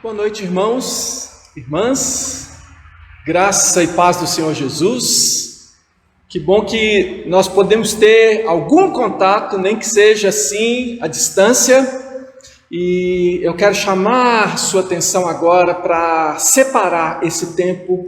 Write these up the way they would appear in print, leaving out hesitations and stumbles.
Boa noite, irmãos, irmãs, graça e paz do Senhor Jesus. Que bom que nós podemos ter algum contato, nem que seja assim, à distância. E eu quero chamar sua atenção agora para separar esse tempo,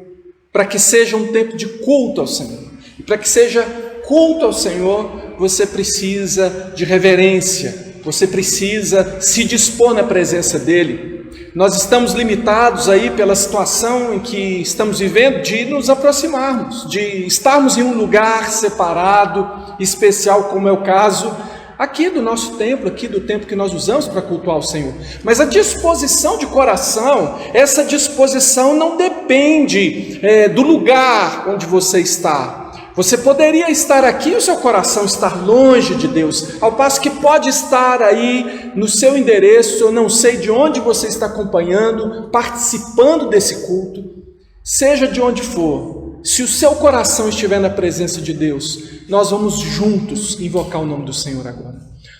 para que seja um tempo de culto ao Senhor. E para que seja culto ao Senhor, você precisa de reverência, você precisa se dispor na presença dEle. Nós estamos limitados aí pela situação em que estamos vivendo de nos aproximarmos, de estarmos em um lugar separado, especial, como é o caso aqui do nosso templo, aqui do tempo que nós usamos para cultuar o Senhor. Mas a disposição de coração, essa disposição não depende do lugar onde você está. Você poderia estar aqui e o seu coração estar longe de Deus, ao passo que pode estar aí no seu endereço, eu não sei de onde você está acompanhando, participando desse culto, seja de onde for. Se o seu coração estiver na presença de Deus, nós vamos juntos invocar o nome do Senhor agora.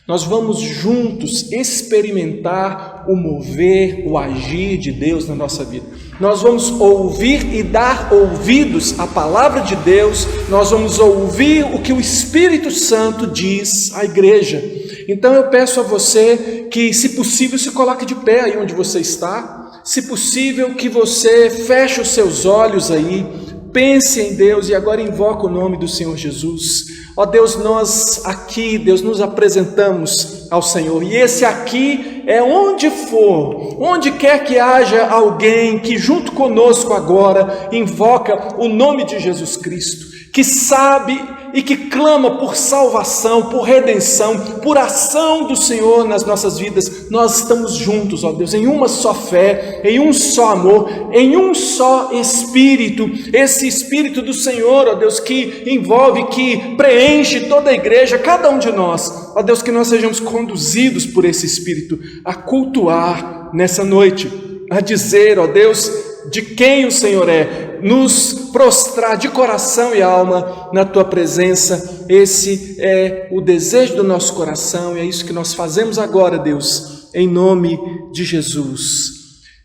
Nós vamos juntos experimentar o mover, o agir de Deus na nossa vida. Nós vamos ouvir e dar ouvidos à palavra de Deus. Nós vamos ouvir o que o Espírito Santo diz à igreja. Então eu peço a você que, se possível, se coloque de pé aí onde você está. Se possível, que você feche os seus olhos aí. Pense em Deus e agora invoca o nome do Senhor Jesus. Ó Deus, nós aqui, Deus, nos apresentamos ao Senhor. E esse aqui é onde for, onde quer que haja alguém que junto conosco agora invoca o nome de Jesus Cristo, que sabe e que clama por salvação, por redenção, por ação do Senhor nas nossas vidas. Nós estamos juntos, ó Deus, em uma só fé, em um só amor, em um só Espírito. Esse Espírito do Senhor, ó Deus, que envolve, que preenche toda a igreja, cada um de nós. Ó Deus, que nós sejamos conduzidos por esse Espírito a cultuar nessa noite, a dizer, ó Deus, de quem o Senhor é, nos prostrar de coração e alma na Tua presença. Esse é o desejo do nosso coração e é isso que nós fazemos agora, Deus, em nome de Jesus.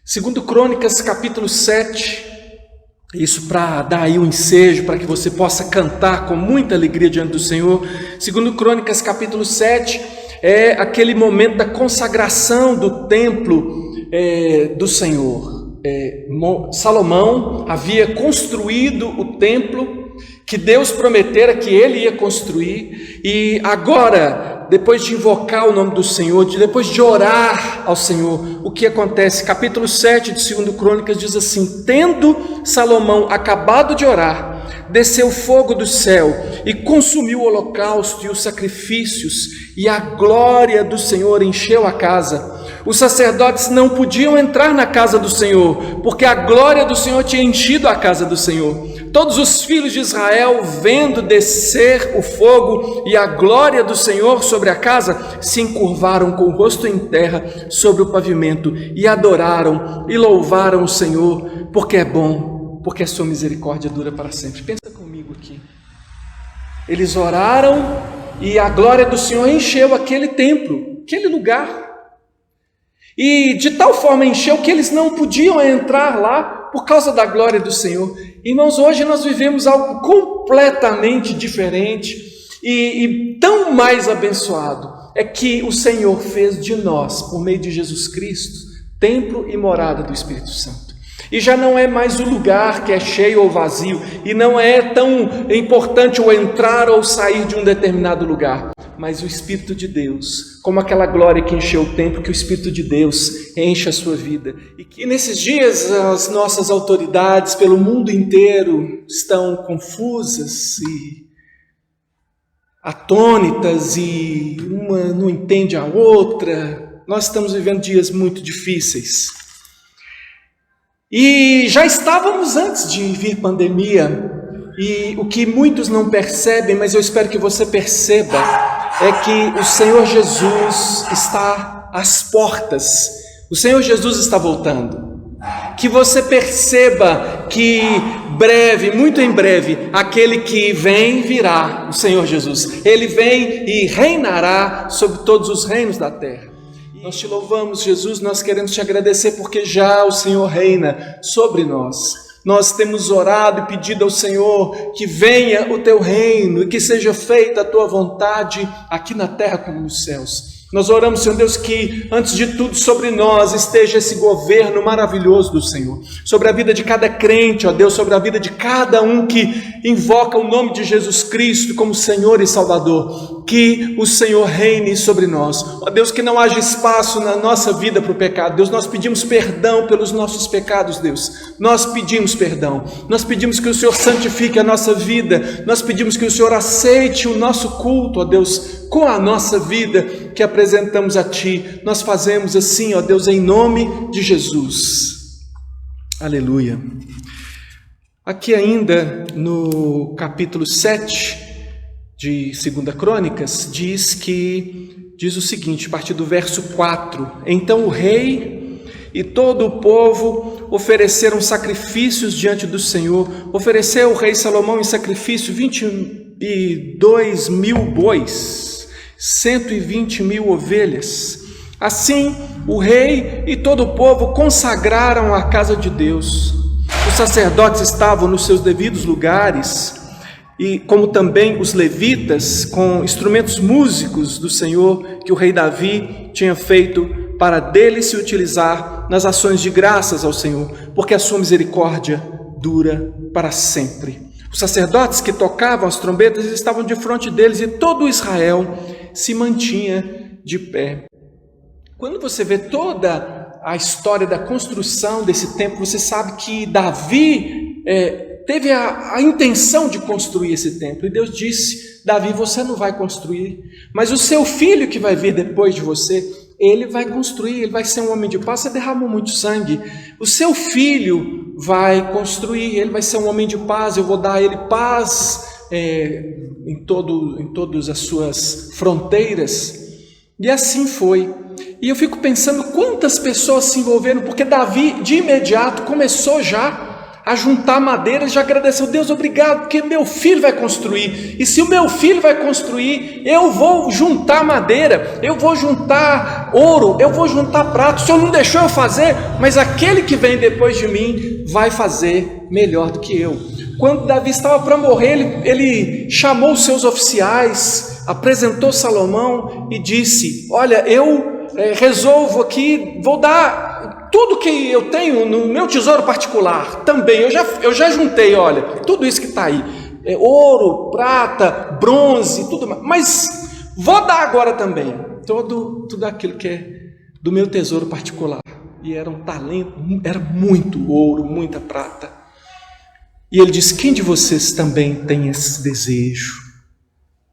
Segundo Crônicas, capítulo 7, isso para dar aí um ensejo, para que você possa cantar com muita alegria diante do Senhor. Segundo Crônicas, capítulo 7, é aquele momento da consagração do templo do Senhor. Salomão havia construído o templo que Deus prometera que ele ia construir, e agora, depois de invocar o nome do Senhor, depois de orar ao Senhor, o que acontece? Capítulo 7 de 2 Crônicas diz assim: tendo Salomão acabado de orar, desceu fogo do céu e consumiu o holocausto e os sacrifícios, e a glória do Senhor encheu a casa. Os sacerdotes não podiam entrar na casa do Senhor, porque a glória do Senhor tinha enchido a casa do Senhor. Todos os filhos de Israel, vendo descer o fogo e a glória do Senhor sobre a casa, se encurvaram com o rosto em terra sobre o pavimento e adoraram e louvaram o Senhor, porque é bom, porque a sua misericórdia dura para sempre. Pensa comigo aqui. Eles oraram e a glória do Senhor encheu aquele templo, aquele lugar. E de tal forma encheu que eles não podiam entrar lá por causa da glória do Senhor. Irmãos, hoje nós vivemos algo completamente diferente e tão mais abençoado. É que o Senhor fez de nós, por meio de Jesus Cristo, templo e morada do Espírito Santo. E já não é mais o lugar que é cheio ou vazio, e não é tão importante o entrar ou sair de um determinado lugar, mas o Espírito de Deus, como aquela glória que encheu o templo, que o Espírito de Deus enche a sua vida. E que nesses dias as nossas autoridades pelo mundo inteiro estão confusas e atônitas, e uma não entende a outra. Nós estamos vivendo dias muito difíceis. E já estávamos antes de vir pandemia, e o que muitos não percebem, mas eu espero que você perceba, é que o Senhor Jesus está às portas, o Senhor Jesus está voltando. Que você perceba que breve, muito em breve, aquele que vem virá, o Senhor Jesus. Ele vem e reinará sobre todos os reinos da terra. Nós te louvamos, Jesus, nós queremos te agradecer porque já o Senhor reina sobre nós. Nós temos orado e pedido ao Senhor que venha o teu reino e que seja feita a tua vontade aqui na terra como nos céus. Nós oramos, Senhor Deus, que antes de tudo sobre nós esteja esse governo maravilhoso do Senhor, sobre a vida de cada crente, ó Deus, sobre a vida de cada um que invoca o nome de Jesus Cristo como Senhor e Salvador, que o Senhor reine sobre nós, ó Deus, que não haja espaço na nossa vida para o pecado. Deus, nós pedimos perdão pelos nossos pecados, Deus, nós pedimos perdão, nós pedimos que o Senhor santifique a nossa vida, nós pedimos que o Senhor aceite o nosso culto, ó Deus, com a nossa vida que apresentamos a Ti. Nós fazemos assim, ó Deus, em nome de Jesus. Aleluia. Aqui ainda no capítulo 7 de 2 Crônicas, diz o seguinte, a partir do verso 4. Então o rei e todo o povo ofereceram sacrifícios diante do Senhor. Ofereceu o rei Salomão em sacrifício 22 mil bois, 120 mil ovelhas. Assim, o rei e todo o povo consagraram a casa de Deus. Os sacerdotes estavam nos seus devidos lugares, e como também os levitas, com instrumentos músicos do Senhor, que o rei Davi tinha feito para dele se utilizar nas ações de graças ao Senhor, porque a sua misericórdia dura para sempre. Os sacerdotes que tocavam as trombetas estavam de frente deles e todo Israel se mantinha de pé. Quando você vê toda a história da construção desse templo, você sabe que Davi teve a intenção de construir esse templo. E Deus disse: Davi, você não vai construir, mas o seu filho que vai vir depois de você, ele vai construir, ele vai ser um homem de paz. Você derramou muito sangue, o seu filho vai construir, ele vai ser um homem de paz, eu vou dar a ele paz em todas as suas fronteiras. E assim foi. E eu fico pensando quantas pessoas se envolveram, porque Davi de imediato começou já a juntar madeira, já agradeceu: Deus, obrigado, porque meu filho vai construir, e se o meu filho vai construir, eu vou juntar madeira, eu vou juntar ouro, eu vou juntar prato. O Senhor não deixou eu fazer, mas aquele que vem depois de mim vai fazer melhor do que eu. Quando Davi estava para morrer, ele chamou os seus oficiais, apresentou Salomão e disse: olha, eu resolvo aqui, vou dar tudo que eu tenho no meu tesouro particular também. Eu já juntei, olha, tudo isso que está aí, ouro, prata, bronze, tudo mais, mas vou dar agora também tudo aquilo que é do meu tesouro particular. E era um talento, era muito ouro, muita prata. E ele diz: quem de vocês também tem esse desejo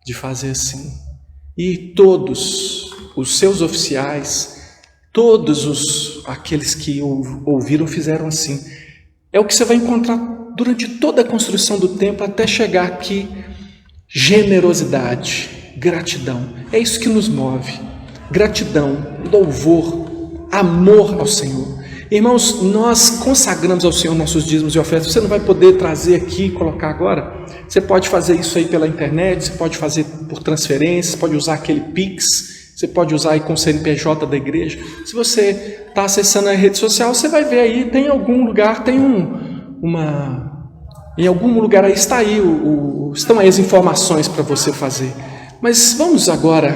de fazer assim? E todos os seus oficiais, todos aqueles que ouviram fizeram assim. É o que você vai encontrar durante toda a construção do templo até chegar aqui: generosidade, gratidão. É isso que nos move. Gratidão, louvor, amor ao Senhor. Irmãos, nós consagramos ao Senhor nossos dízimos e ofertas. Você não vai poder trazer aqui e colocar agora. Você pode fazer isso aí pela internet, você pode fazer por transferência, você pode usar aquele Pix, você pode usar aí com o CNPJ da igreja. Se você está acessando a rede social, você vai ver aí, tem algum lugar, em algum lugar aí está aí, estão aí as informações para você fazer. Mas vamos agora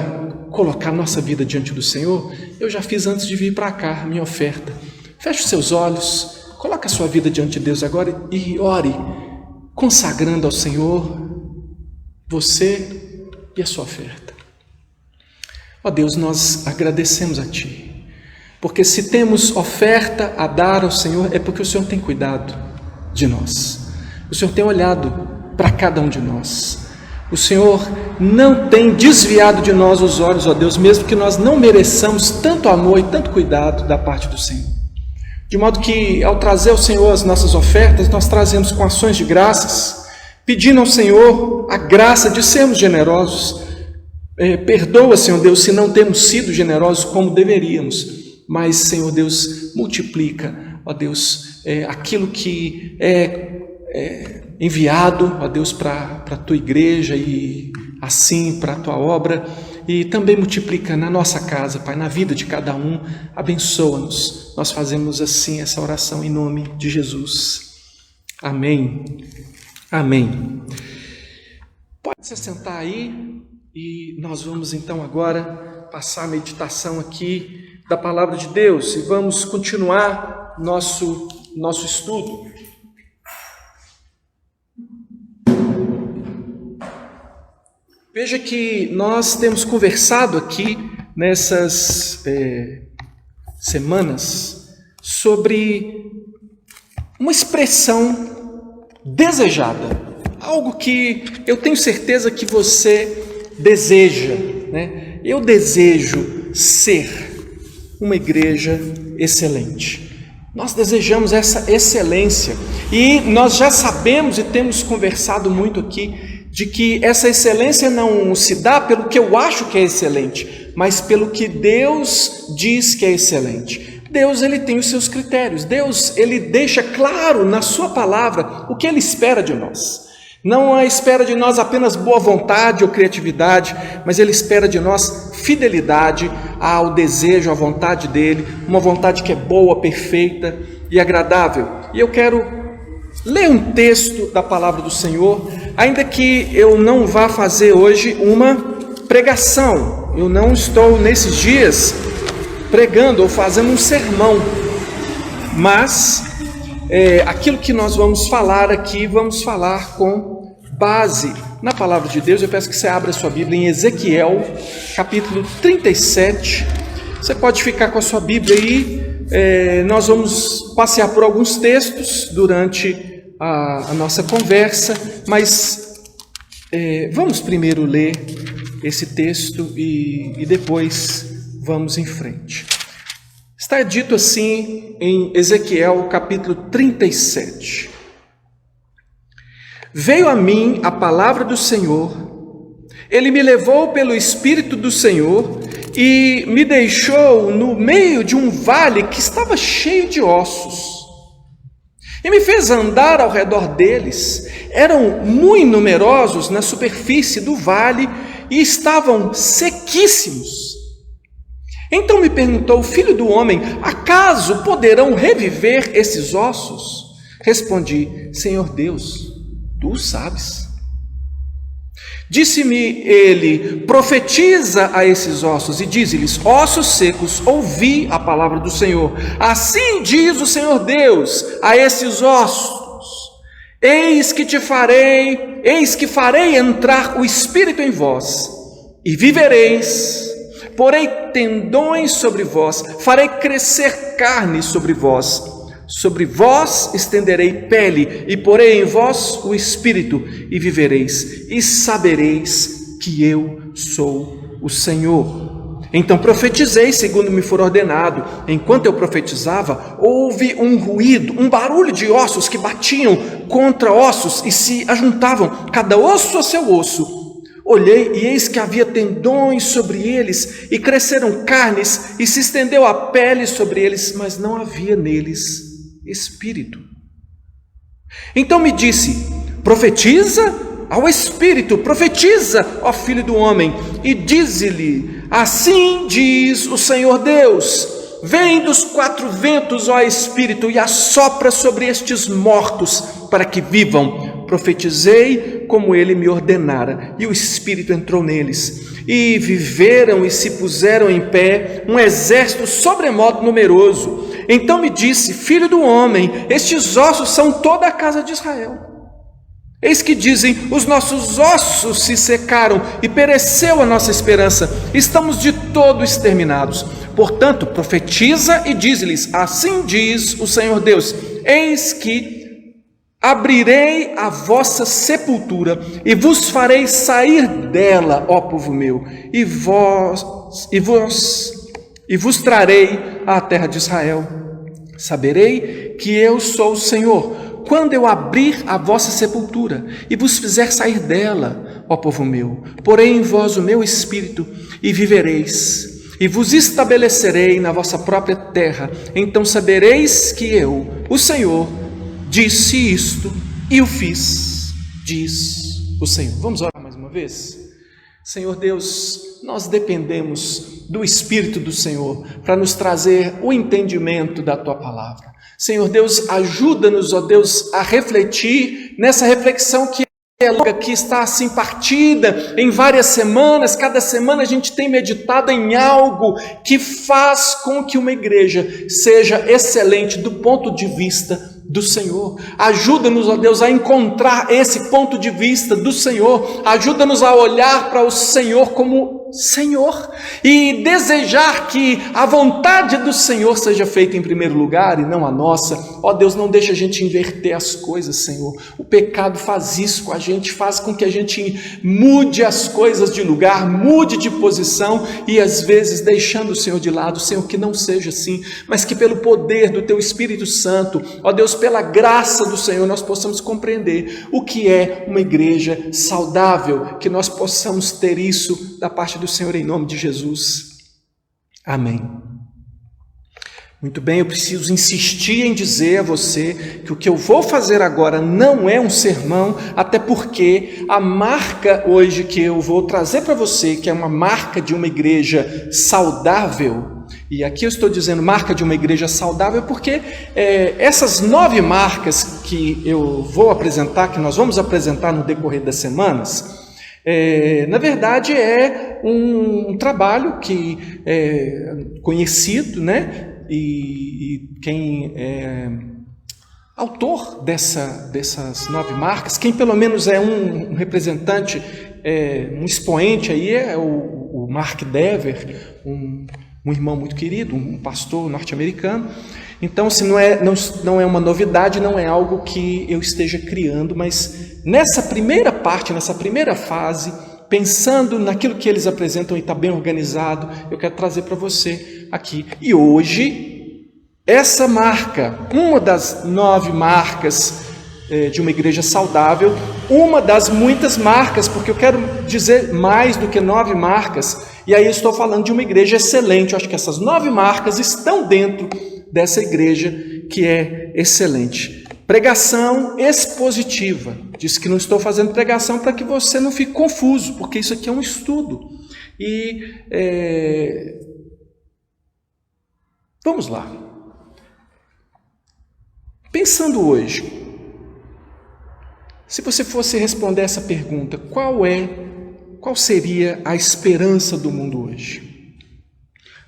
colocar nossa vida diante do Senhor. Eu já fiz antes de vir para cá a minha oferta. Feche os seus olhos, coloque a sua vida diante de Deus agora e ore, consagrando ao Senhor você e a sua oferta. Ó Deus, nós agradecemos a Ti, porque se temos oferta a dar ao Senhor, é porque o Senhor tem cuidado de nós. O Senhor tem olhado para cada um de nós. O Senhor não tem desviado de nós os olhos, ó Deus, mesmo que nós não mereçamos tanto amor e tanto cuidado da parte do Senhor. De modo que, ao trazer ao Senhor as nossas ofertas, nós trazemos com ações de graças, pedindo ao Senhor a graça de sermos generosos. Perdoa, Senhor Deus, se não temos sido generosos como deveríamos, mas, Senhor Deus, multiplica, ó Deus, aquilo que é enviado, ó Deus, para a Tua igreja e assim para a Tua obra, e também multiplica na nossa casa, Pai, na vida de cada um. Abençoa-nos. Nós fazemos assim essa oração em nome de Jesus. Amém. Amém. Pode se sentar aí e nós vamos então agora passar a meditação aqui da palavra de Deus e vamos continuar nosso estudo. Veja que nós temos conversado aqui nessas semanas sobre uma expressão desejada, algo que eu tenho certeza que você deseja, né? Eu desejo ser uma igreja excelente. Nós desejamos essa excelência e nós já sabemos e temos conversado muito aqui de que essa excelência não se dá pelo que eu acho que é excelente, mas pelo que Deus diz que é excelente. Deus, ele tem os seus critérios. Deus, ele deixa claro na sua palavra o que ele espera de nós. Não espera de nós apenas boa vontade ou criatividade, mas ele espera de nós fidelidade ao desejo, à vontade dele, uma vontade que é boa, perfeita e agradável. E eu quero ler um texto da palavra do Senhor, ainda que eu não vá fazer hoje uma pregação. Eu não estou nesses dias pregando ou fazendo um sermão, mas aquilo que nós vamos falar aqui, vamos falar com base na palavra de Deus. Eu peço que você abra sua Bíblia em Ezequiel, capítulo 37. Você pode ficar com a sua Bíblia aí. Nós vamos passear por alguns textos durante a nossa conversa, mas vamos primeiro ler esse texto e depois vamos em frente. Está dito assim em Ezequiel capítulo 37. Veio a mim a palavra do Senhor, ele me levou pelo Espírito do Senhor e me deixou no meio de um vale que estava cheio de ossos. E me fez andar ao redor deles. Eram muito numerosos na superfície do vale e estavam sequíssimos. Então me perguntou: filho do homem, acaso poderão reviver esses ossos? Respondi: Senhor Deus, tu o sabes. Disse-me ele: profetiza a esses ossos e dize-lhes: ossos secos, ouvi a palavra do Senhor. Assim diz o Senhor Deus a esses ossos: eis que farei entrar o Espírito em vós, e vivereis. Porei tendões sobre vós, farei crescer carne sobre vós estenderei pele, e porei em vós o Espírito, e vivereis, e sabereis que eu sou o Senhor. Então profetizei segundo me for ordenado. Enquanto eu profetizava, houve um ruído, um barulho de ossos que batiam contra ossos e se ajuntavam, cada osso a seu osso. Olhei e eis que havia tendões sobre eles, e cresceram carnes, e se estendeu a pele sobre eles, mas não havia neles Espírito. Então me disse: profetiza ao Espírito, profetiza, ó filho do homem, e dize-lhe: assim diz o Senhor Deus: vem dos quatro ventos, ó Espírito, e assopra sobre estes mortos, para que vivam. Profetizei como ele me ordenara, e o Espírito entrou neles, e viveram e se puseram em pé, um exército sobremodo numeroso. Então me disse: filho do homem, estes ossos são toda a casa de Israel. Eis que dizem: os nossos ossos se secaram e pereceu a nossa esperança, estamos de todo exterminados. Portanto, profetiza e diz-lhes: assim diz o Senhor Deus: eis que abrirei a vossa sepultura e vos farei sair dela, ó povo meu, e vos trarei à terra de Israel. Saberei que eu sou o Senhor, quando eu abrir a vossa sepultura e vos fizer sair dela, ó povo meu. Porei em vós o meu espírito e vivereis, e vos estabelecerei na vossa própria terra. Então sabereis que eu, o Senhor, disse isto e o fiz, diz o Senhor. Vamos orar mais uma vez? Senhor Deus, nós dependemos do Espírito do Senhor para nos trazer o entendimento da Tua palavra. Senhor Deus, ajuda-nos, ó Deus, a refletir nessa reflexão que é longa, que está assim partida em várias semanas. Cada semana a gente tem meditado em algo que faz com que uma igreja seja excelente do ponto de vista do Senhor. Ajuda-nos, ó Deus, a encontrar esse ponto de vista do Senhor. Ajuda-nos a olhar para o Senhor como Senhor e desejar que a vontade do Senhor seja feita em primeiro lugar e não a nossa. Ó Deus, não deixa a gente inverter as coisas, Senhor. O pecado faz isso com a gente, faz com que a gente mude as coisas de lugar, mude de posição e às vezes deixando o Senhor de lado. Senhor, que não seja assim, mas que pelo poder do Teu Espírito Santo, ó Deus, pela graça do Senhor, nós possamos compreender o que é uma igreja saudável, que nós possamos ter isso da parte do Senhor em nome de Jesus. Amém. Muito bem, eu preciso insistir em dizer a você que o que eu vou fazer agora não é um sermão, até porque a marca hoje que eu vou trazer para você, que é uma marca de uma igreja saudável, e aqui eu estou dizendo marca de uma igreja saudável porque essas 9 marcas que eu vou apresentar, que nós vamos apresentar no decorrer das semanas, na verdade é um trabalho que é conhecido, né? E quem é autor dessas 9 marcas, quem pelo menos é um representante, um expoente aí é o Mark Dever, um irmão muito querido, um pastor norte-americano. Então, se não é uma novidade, não é algo que eu esteja criando, mas nessa primeira parte, nessa primeira fase, pensando naquilo que eles apresentam e está bem organizado, eu quero trazer para você aqui. E hoje, essa marca, uma das 9 marcas de uma igreja saudável, uma das muitas marcas, porque eu quero dizer mais do que 9 marcas, e aí eu estou falando de uma igreja excelente. Eu acho que essas 9 marcas estão dentro dessa igreja que é excelente. Pregação expositiva. Diz que não estou fazendo pregação para que você não fique confuso, porque isso aqui é um estudo. E vamos lá. Pensando hoje, se você fosse responder essa pergunta, qual seria a esperança do mundo hoje?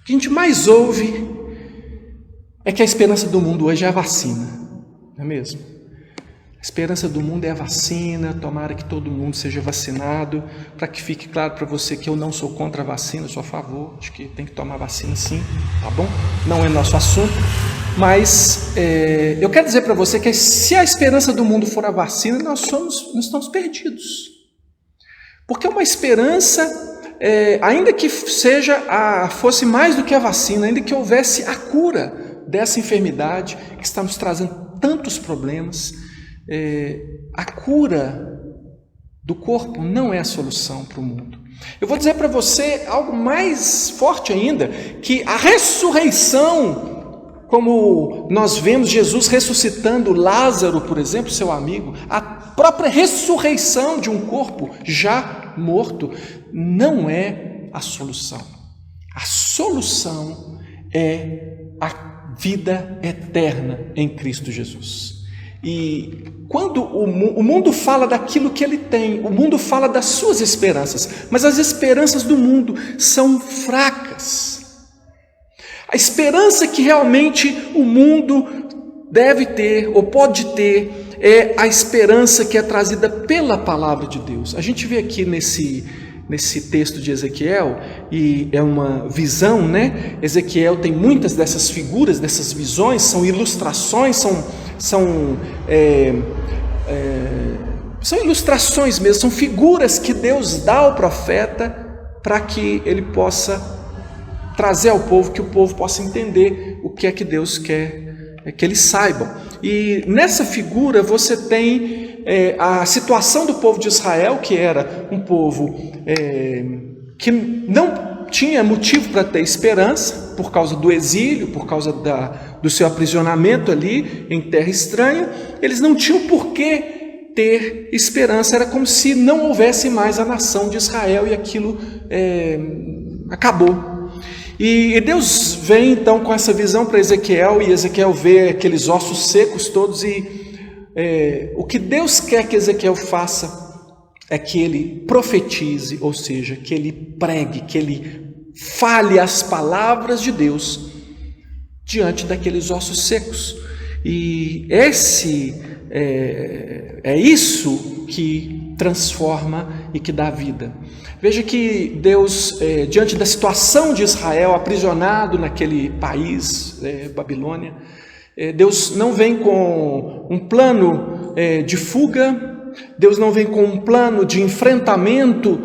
O que a gente mais ouve é que a esperança do mundo hoje é a vacina, não é mesmo? A esperança do mundo é a vacina, tomara que todo mundo seja vacinado, para que fique claro para você que eu não sou contra a vacina, eu sou a favor, acho que tem que tomar vacina sim, tá bom? Não é nosso assunto, mas eu quero dizer para você que se a esperança do mundo for a vacina, nós estamos perdidos. Porque uma esperança, ainda que fosse mais do que a vacina, ainda que houvesse a cura dessa enfermidade que está nos trazendo tantos problemas, a cura do corpo não é a solução para o mundo. Eu vou dizer para você algo mais forte ainda, que a ressurreição, como nós vemos Jesus ressuscitando Lázaro, por exemplo, seu amigo, a própria ressurreição de um corpo já morto não é a solução. A solução é a vida eterna em Cristo Jesus. E quando o mundo fala daquilo que ele tem, o mundo fala das suas esperanças, mas as esperanças do mundo são fracas. A esperança que realmente o mundo deve ter ou pode ter é a esperança que é trazida pela palavra de Deus. A gente vê aqui nesse texto de Ezequiel, e é uma visão, né? Ezequiel tem muitas dessas figuras, dessas visões, são ilustrações, são ilustrações mesmo, são figuras que Deus dá ao profeta para que ele possa trazer ao povo, que o povo possa entender o que é que Deus quer que eles saibam. E nessa figura você tem a situação do povo de Israel, que era um povo que não tinha motivo para ter esperança, por causa do exílio, por causa do seu aprisionamento ali em terra estranha. Eles não tinham por que ter esperança. Era como se não houvesse mais a nação de Israel e aquilo acabou. E Deus vem então com essa visão para Ezequiel, e Ezequiel vê aqueles ossos secos todos, e o que Deus quer que Ezequiel faça é que ele profetize, ou seja, que ele pregue, que ele fale as palavras de Deus diante daqueles ossos secos. E é isso que transforma e que dá vida. Veja que Deus, diante da situação de Israel, aprisionado naquele país, Babilônia, Deus não vem com um plano de fuga, Deus não vem com um plano de enfrentamento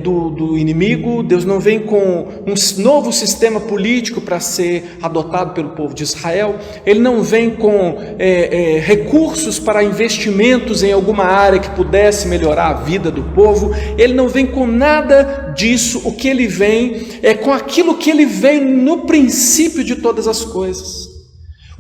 do inimigo, Deus não vem com um novo sistema político para ser adotado pelo povo de Israel, Ele não vem com recursos para investimentos em alguma área que pudesse melhorar a vida do povo, Ele não vem com nada disso. O que Ele vem é com aquilo que Ele vem no princípio de todas as coisas.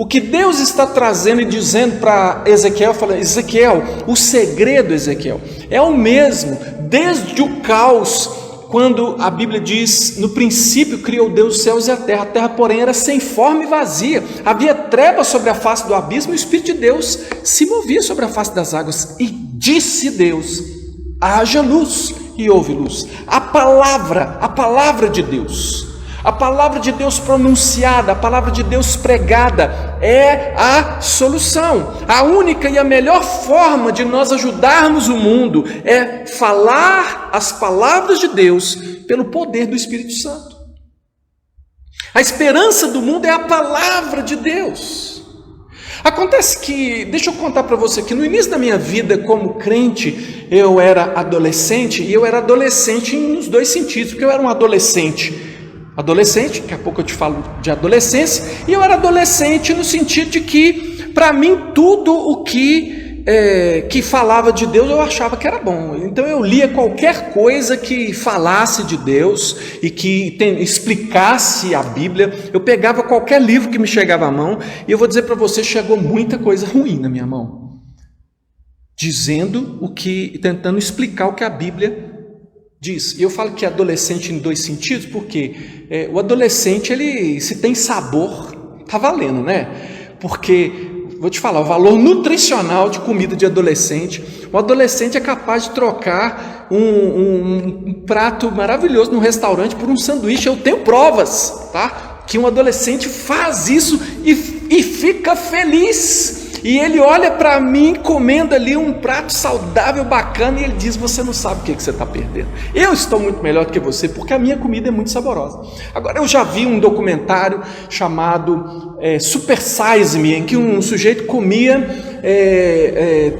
O que Deus está trazendo e dizendo para Ezequiel, fala: Ezequiel, o segredo, Ezequiel, é o mesmo, desde o caos, quando a Bíblia diz, no princípio criou Deus os céus e a terra, porém era sem forma e vazia, havia trevas sobre a face do abismo, e o Espírito de Deus se movia sobre a face das águas, e disse Deus: haja luz, e houve luz. A palavra de Deus, a palavra de Deus pronunciada, a palavra de Deus pregada é a solução. A única e a melhor forma de nós ajudarmos o mundo é falar as palavras de Deus pelo poder do Espírito Santo. A esperança do mundo é a palavra de Deus. Acontece que, deixa eu contar para você que no início da minha vida como crente, eu era adolescente, e eu era adolescente nos dois sentidos, porque eu era um adolescente, daqui a pouco eu te falo de adolescência, e eu era adolescente no sentido de que, para mim, tudo o que falava de Deus eu achava que era bom. Então eu lia qualquer coisa que falasse de Deus e que explicasse a Bíblia. Eu pegava qualquer livro que me chegava à mão, e eu vou dizer para você, chegou muita coisa ruim na minha mão, tentando explicar o que a Bíblia diz. E eu falo que é adolescente em dois sentidos, porque o adolescente, ele, se tem sabor, tá valendo, né? Porque, vou te falar, o valor nutricional de comida de adolescente, o adolescente é capaz de trocar um prato maravilhoso num restaurante por um sanduíche. Eu tenho provas, tá? Que um adolescente faz isso e fica feliz. E ele olha para mim comendo ali um prato saudável, bacana, e ele diz: você não sabe o que você está perdendo. Eu estou muito melhor do que você, porque a minha comida é muito saborosa. Agora, eu já vi um documentário chamado Super Size Me, em que um sujeito comia,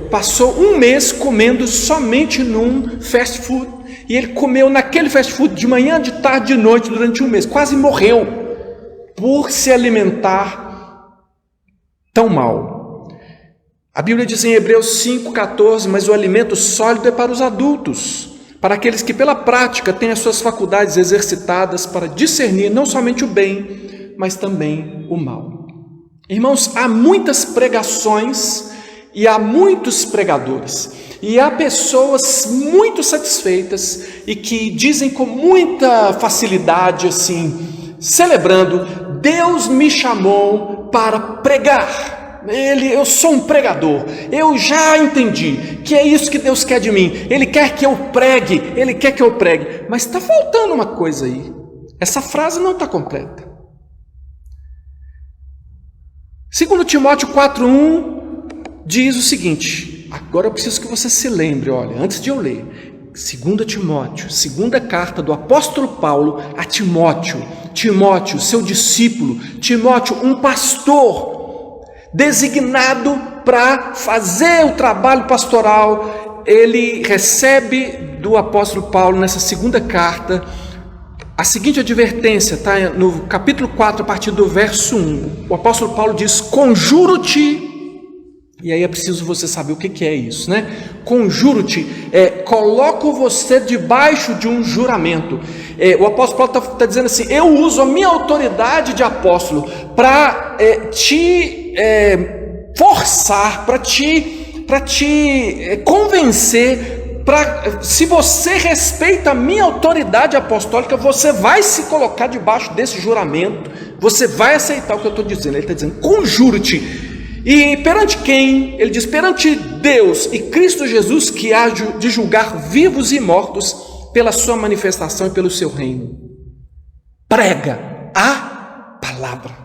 passou um mês comendo somente num fast food, e ele comeu naquele fast food de manhã, de tarde, de noite, durante um mês, quase morreu por se alimentar tão mal. A Bíblia diz em Hebreus 5,14: mas o alimento sólido é para os adultos, para aqueles que pela prática têm as suas faculdades exercitadas para discernir não somente o bem, mas também o mal. Irmãos, há muitas pregações e há muitos pregadores, e há pessoas muito satisfeitas e que dizem com muita facilidade, assim, celebrando: Deus me chamou para pregar. Eu sou um pregador, eu já entendi que é isso que Deus quer de mim, Ele quer que eu pregue, mas está faltando uma coisa aí, essa frase não está completa. 2 Timóteo 4,1 diz o seguinte, agora eu preciso que você se lembre, olha, antes de eu ler, 2 Timóteo, segunda carta do apóstolo Paulo a Timóteo, seu discípulo, Timóteo, um pastor, designado para fazer o trabalho pastoral. Ele recebe do apóstolo Paulo, nessa segunda carta, a seguinte advertência, está no capítulo 4, a partir do verso 1. O apóstolo Paulo diz: conjuro-te. E aí é preciso você saber o que é isso, né? Conjuro-te, coloco você debaixo de um juramento. O apóstolo Paulo está dizendo assim: eu uso a minha autoridade de apóstolo para te forçar, para te para te convencer, se você respeita a minha autoridade apostólica, você vai se colocar debaixo desse juramento, você vai aceitar o que eu estou dizendo. Ele está dizendo: conjuro-te. E perante quem? Ele diz: perante Deus e Cristo Jesus, que há de julgar vivos e mortos pela sua manifestação e pelo seu reino. Prega a palavra.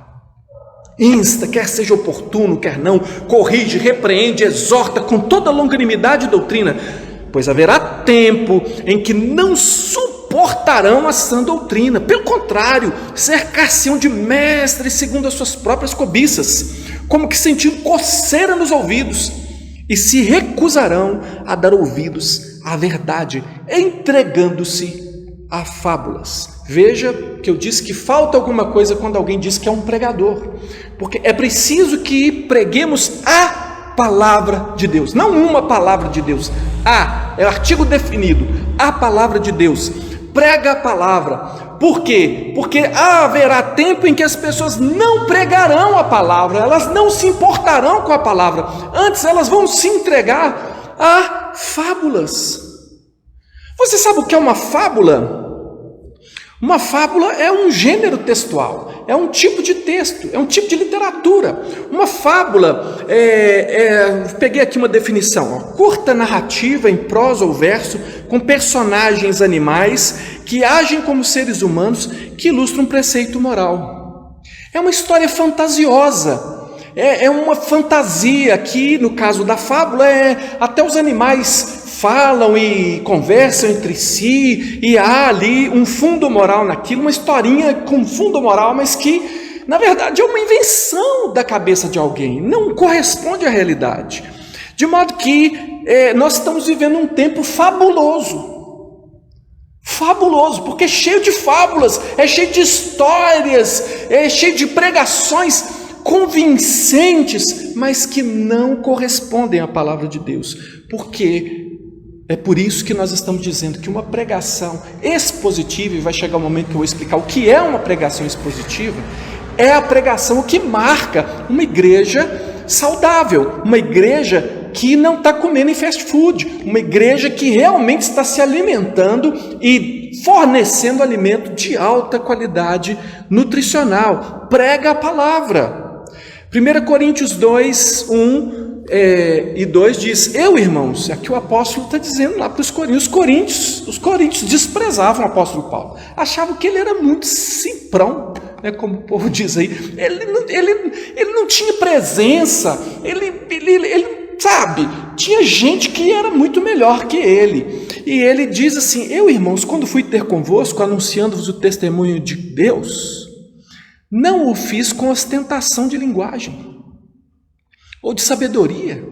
Insta, quer seja oportuno, quer não, corrige, repreende, exorta com toda longanimidade e doutrina, pois haverá tempo em que não suportarão a sã doutrina. Pelo contrário, cercar-se-ão de mestres segundo as suas próprias cobiças, como que sentindo coceira nos ouvidos, e se recusarão a dar ouvidos à verdade, entregando-se a fábulas. Veja que eu disse que falta alguma coisa quando alguém diz que é um pregador, porque é preciso que preguemos a palavra de Deus, não uma palavra de Deus. É o artigo definido, a palavra de Deus. Prega a palavra. Por quê? Porque haverá tempo em que as pessoas não pregarão a palavra, elas não se importarão com a palavra, antes elas vão se entregar a fábulas. Você sabe o que é uma fábula? Uma fábula é um gênero textual, é um tipo de texto, é um tipo de literatura. Uma fábula, peguei aqui uma definição, curta narrativa em prosa ou verso, com personagens animais que agem como seres humanos, que ilustram um preceito moral. É uma história fantasiosa, é uma fantasia que, no caso da fábula, até os animais falam e conversam entre si, e há ali um fundo moral naquilo, uma historinha com fundo moral, mas que, na verdade, é uma invenção da cabeça de alguém, não corresponde à realidade. De modo que nós estamos vivendo um tempo fabuloso, porque é cheio de fábulas, é cheio de histórias, é cheio de pregações convincentes, mas que não correspondem à palavra de Deus. Porque é por isso que nós estamos dizendo que uma pregação expositiva, e vai chegar o momento que eu vou explicar o que é uma pregação expositiva, é a pregação que marca uma igreja saudável, uma igreja que não está comendo em fast food, uma igreja que realmente está se alimentando e fornecendo alimento de alta qualidade nutricional. Prega a palavra. 1 Coríntios 2, 1 e 2 diz: irmãos, aqui o apóstolo está dizendo lá para os coríntios, os coríntios desprezavam o apóstolo Paulo, achavam que ele era muito simprão, como o povo diz aí, ele não tinha presença, ele sabe, tinha gente que era muito melhor que ele, e ele diz assim: irmãos, quando fui ter convosco, anunciando-vos o testemunho de Deus, não o fiz com ostentação de linguagem, ou de sabedoria,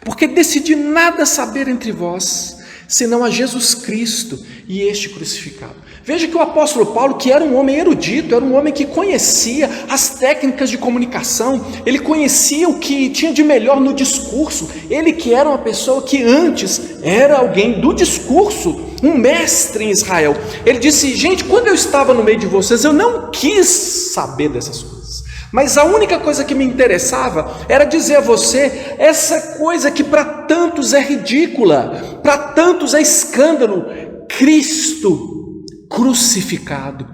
porque decidi nada saber entre vós, senão a Jesus Cristo e este crucificado. Veja que o apóstolo Paulo, que era um homem erudito, era um homem que conhecia as técnicas de comunicação, ele conhecia o que tinha de melhor no discurso, ele que era uma pessoa que antes era alguém do discurso, um mestre em Israel. Ele disse: gente, quando eu estava no meio de vocês, eu não quis saber dessas coisas, mas a única coisa que me interessava era dizer a você essa coisa que para tantos é ridícula, para tantos é escândalo: Cristo crucificado,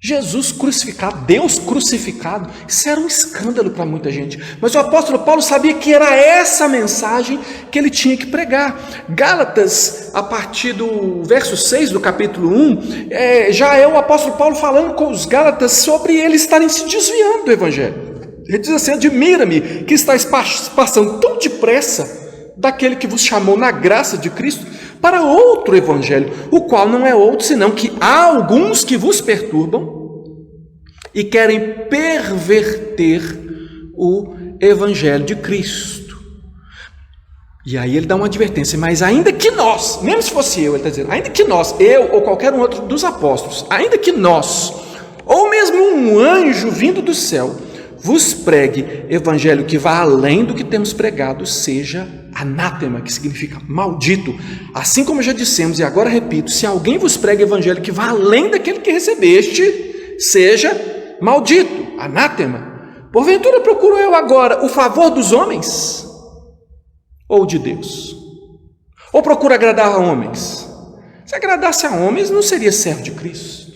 Jesus crucificado, Deus crucificado. Isso era um escândalo para muita gente, mas o apóstolo Paulo sabia que era essa mensagem que ele tinha que pregar. Gálatas, a partir do verso 6 do capítulo 1, já é o apóstolo Paulo falando com os gálatas sobre eles estarem se desviando do evangelho. Ele diz assim: admira-me que estáis passando tão depressa daquele que vos chamou na graça de Cristo para outro evangelho, o qual não é outro senão que há alguns que vos perturbam e querem perverter o evangelho de Cristo. E aí ele dá uma advertência: mas ainda que nós, mesmo se fosse eu, ele está dizendo, ainda que nós, eu ou qualquer um outro dos apóstolos, ainda que nós, ou mesmo um anjo vindo do céu, vos pregue evangelho que vá além do que temos pregado, seja anátema, que significa maldito. Assim como já dissemos, e agora repito: se alguém vos prega evangelho que vá além daquele que recebeste, seja maldito, anátema. Porventura procuro eu agora o favor dos homens? ou de Deus? Ou procura agradar a homens? Se agradasse a homens, não seria servo de Cristo.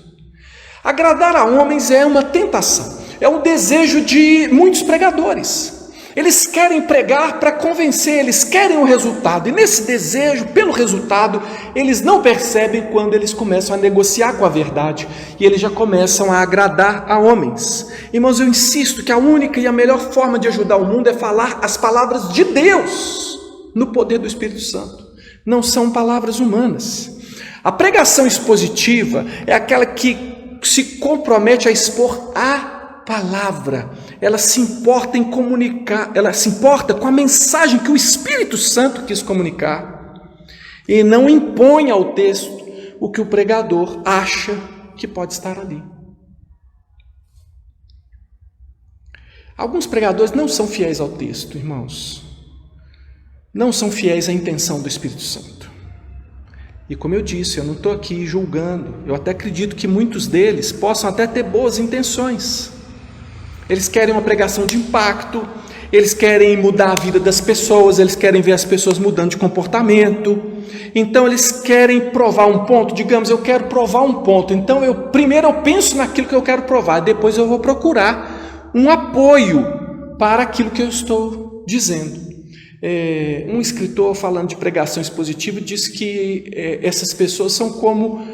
Agradar a homens é uma tentação, é um desejo de muitos pregadores. Eles querem pregar para convencer, eles querem o resultado, e nesse desejo pelo resultado, eles não percebem quando eles começam a negociar com a verdade, e eles já começam a agradar a homens. Irmãos, eu insisto que a única e a melhor forma de ajudar o mundo é falar as palavras de Deus, no poder do Espírito Santo, não são palavras humanas. A pregação expositiva é aquela que se compromete a expor a palavra, ela se importa em comunicar, ela se importa com a mensagem que o Espírito Santo quis comunicar, e não impõe ao texto o que o pregador acha que pode estar ali. Alguns pregadores não são fiéis ao texto, irmãos, não são fiéis à intenção do Espírito Santo. E como eu disse, eu não estou aqui julgando, eu até acredito que muitos deles possam até ter boas intenções. Eles querem uma pregação de impacto, eles querem mudar a vida das pessoas, eles querem ver as pessoas mudando de comportamento. Então eles querem provar um ponto, digamos, eu quero provar um ponto, então primeiro eu penso naquilo que eu quero provar, depois eu vou procurar um apoio para aquilo que eu estou dizendo. Um escritor, falando de pregação expositiva, diz que essas pessoas são como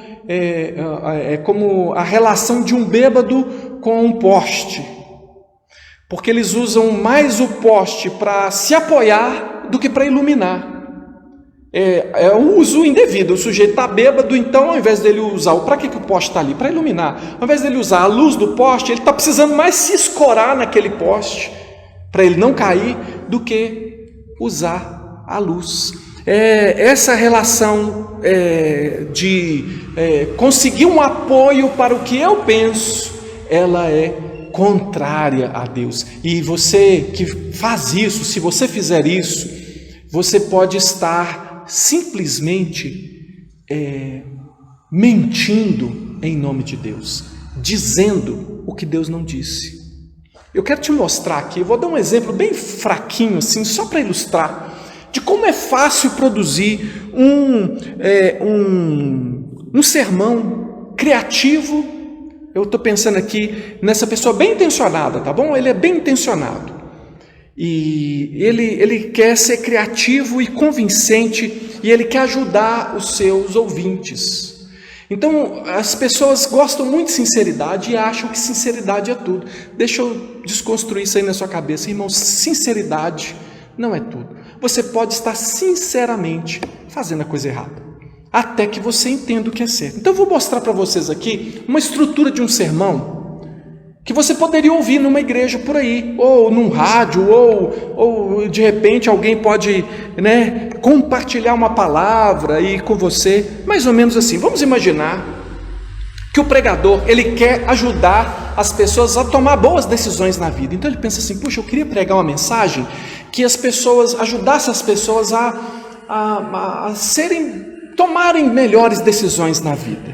a relação de um bêbado com um poste, porque eles usam mais o poste para se apoiar do que para iluminar. É um uso indevido, o sujeito está bêbado, então ao invés dele usar, para que o poste está ali? Para iluminar. Ao invés dele usar a luz do poste, ele está precisando mais se escorar naquele poste, para ele não cair, do que usar a luz. Essa relação de conseguir um apoio para o que eu penso, ela é contrária a Deus. E você que faz isso, se você fizer isso, você pode estar simplesmente mentindo em nome de Deus, dizendo o que Deus não disse. Eu quero te mostrar aqui, eu vou dar um exemplo bem fraquinho assim, só para ilustrar, de como é fácil produzir um sermão criativo. Eu estou pensando aqui nessa pessoa bem intencionada, tá bom? Ele é bem intencionado. E ele quer ser criativo e convincente, e ele quer ajudar os seus ouvintes. Então, as pessoas gostam muito de sinceridade e acham que sinceridade é tudo. Deixa eu desconstruir isso aí na sua cabeça. Irmãos, sinceridade não é tudo. Você pode estar sinceramente fazendo a coisa errada, até que você entenda o que é certo. Então eu vou mostrar para vocês aqui uma estrutura de um sermão que você poderia ouvir numa igreja por aí, ou num rádio, ou de repente alguém pode, compartilhar uma palavra aí com você, mais ou menos assim. Vamos imaginar que o pregador, ele quer ajudar as pessoas a tomar boas decisões na vida. Então ele pensa assim, puxa, eu queria pregar uma mensagem que ajudasse as pessoas a tomarem melhores decisões na vida.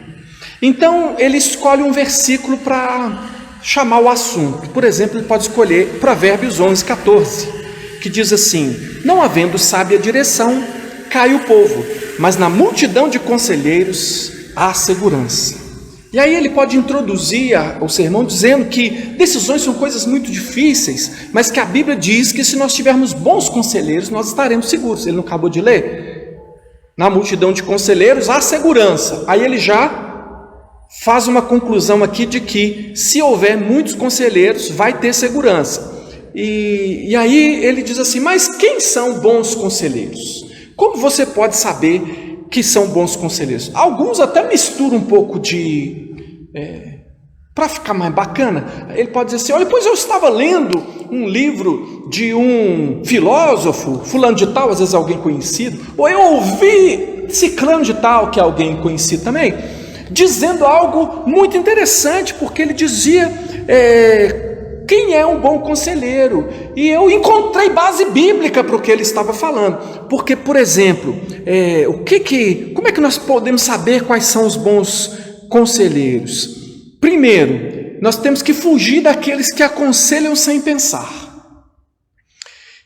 Então ele escolhe um versículo para chamar o assunto. Por exemplo, ele pode escolher Provérbios 11:14, que diz assim: não havendo sábia direção, cai o povo, mas na multidão de conselheiros há segurança. E aí ele pode introduzir o sermão dizendo que decisões são coisas muito difíceis, mas que a Bíblia diz que se nós tivermos bons conselheiros, nós estaremos seguros. Ele não acabou de ler? Na multidão de conselheiros há segurança. Aí ele já faz uma conclusão aqui de que se houver muitos conselheiros, vai ter segurança. E aí ele diz assim, mas quem são bons conselheiros? Como você pode saber que são bons conselheiros? Alguns até misturam um pouco para ficar mais bacana, ele pode dizer assim, olha, pois eu estava lendo um livro de um filósofo, fulano de tal, às vezes alguém conhecido, ou eu ouvi ciclano de tal, que é alguém conhecido também, dizendo algo muito interessante, porque ele dizia quem é um bom conselheiro, e eu encontrei base bíblica para o que ele estava falando, porque, por exemplo, como é que nós podemos saber quais são os bons conselheiros? Primeiro, nós temos que fugir daqueles que aconselham sem pensar.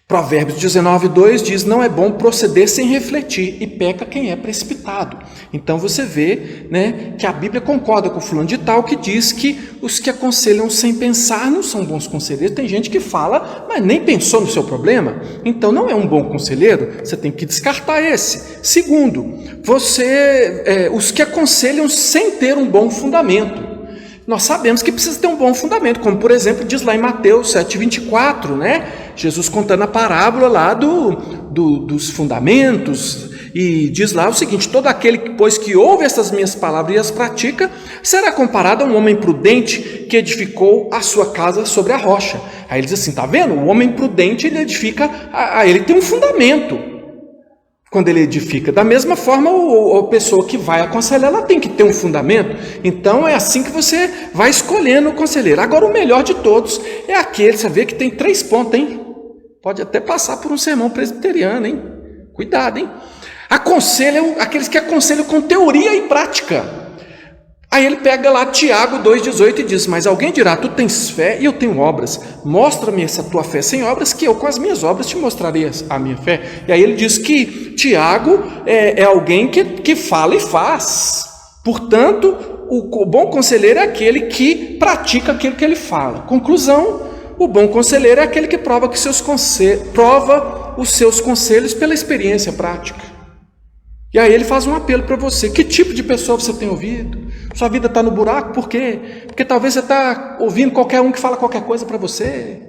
Provérbios 19:2 diz: não é bom proceder sem refletir, e peca quem é precipitado. Então você vê, né, que a Bíblia concorda com o fulano de tal, que diz que os que aconselham sem pensar não são bons conselheiros. Tem gente que fala, mas nem pensou no seu problema, então não é um bom conselheiro, você tem que descartar esse. Segundo, os que aconselham sem ter um bom fundamento. Nós sabemos que precisa ter um bom fundamento, como por exemplo diz lá em Mateus 7:24, né? Jesus contando a parábola lá dos fundamentos, e diz lá o seguinte: todo aquele, pois, que ouve estas minhas palavras e as pratica, será comparado a um homem prudente que edificou a sua casa sobre a rocha. Aí ele diz assim, tá vendo? O homem prudente, ele edifica, ele tem um fundamento. Quando ele edifica, da mesma forma, a pessoa que vai aconselhar, ela tem que ter um fundamento. Então é assim que você vai escolhendo o conselheiro. Agora, o melhor de todos é aquele, você vê que tem 3 pontos, hein? Pode até passar por um sermão presbiteriano, hein? Cuidado, hein? Aconselham aqueles que aconselham com teoria e prática. Aí ele pega lá Tiago 2,18 e diz: mas alguém dirá, tu tens fé e eu tenho obras, mostra-me essa tua fé sem obras, que eu com as minhas obras te mostrarei a minha fé. E aí ele diz que Tiago é alguém que fala e faz. Portanto, o bom conselheiro é aquele que pratica aquilo que ele fala. Conclusão: o bom conselheiro é aquele que prova os seus conselhos pela experiência prática. E aí ele faz um apelo para você. Que tipo de pessoa você tem ouvido? Sua vida está no buraco, por quê? Porque talvez você está ouvindo qualquer um que fala qualquer coisa para você.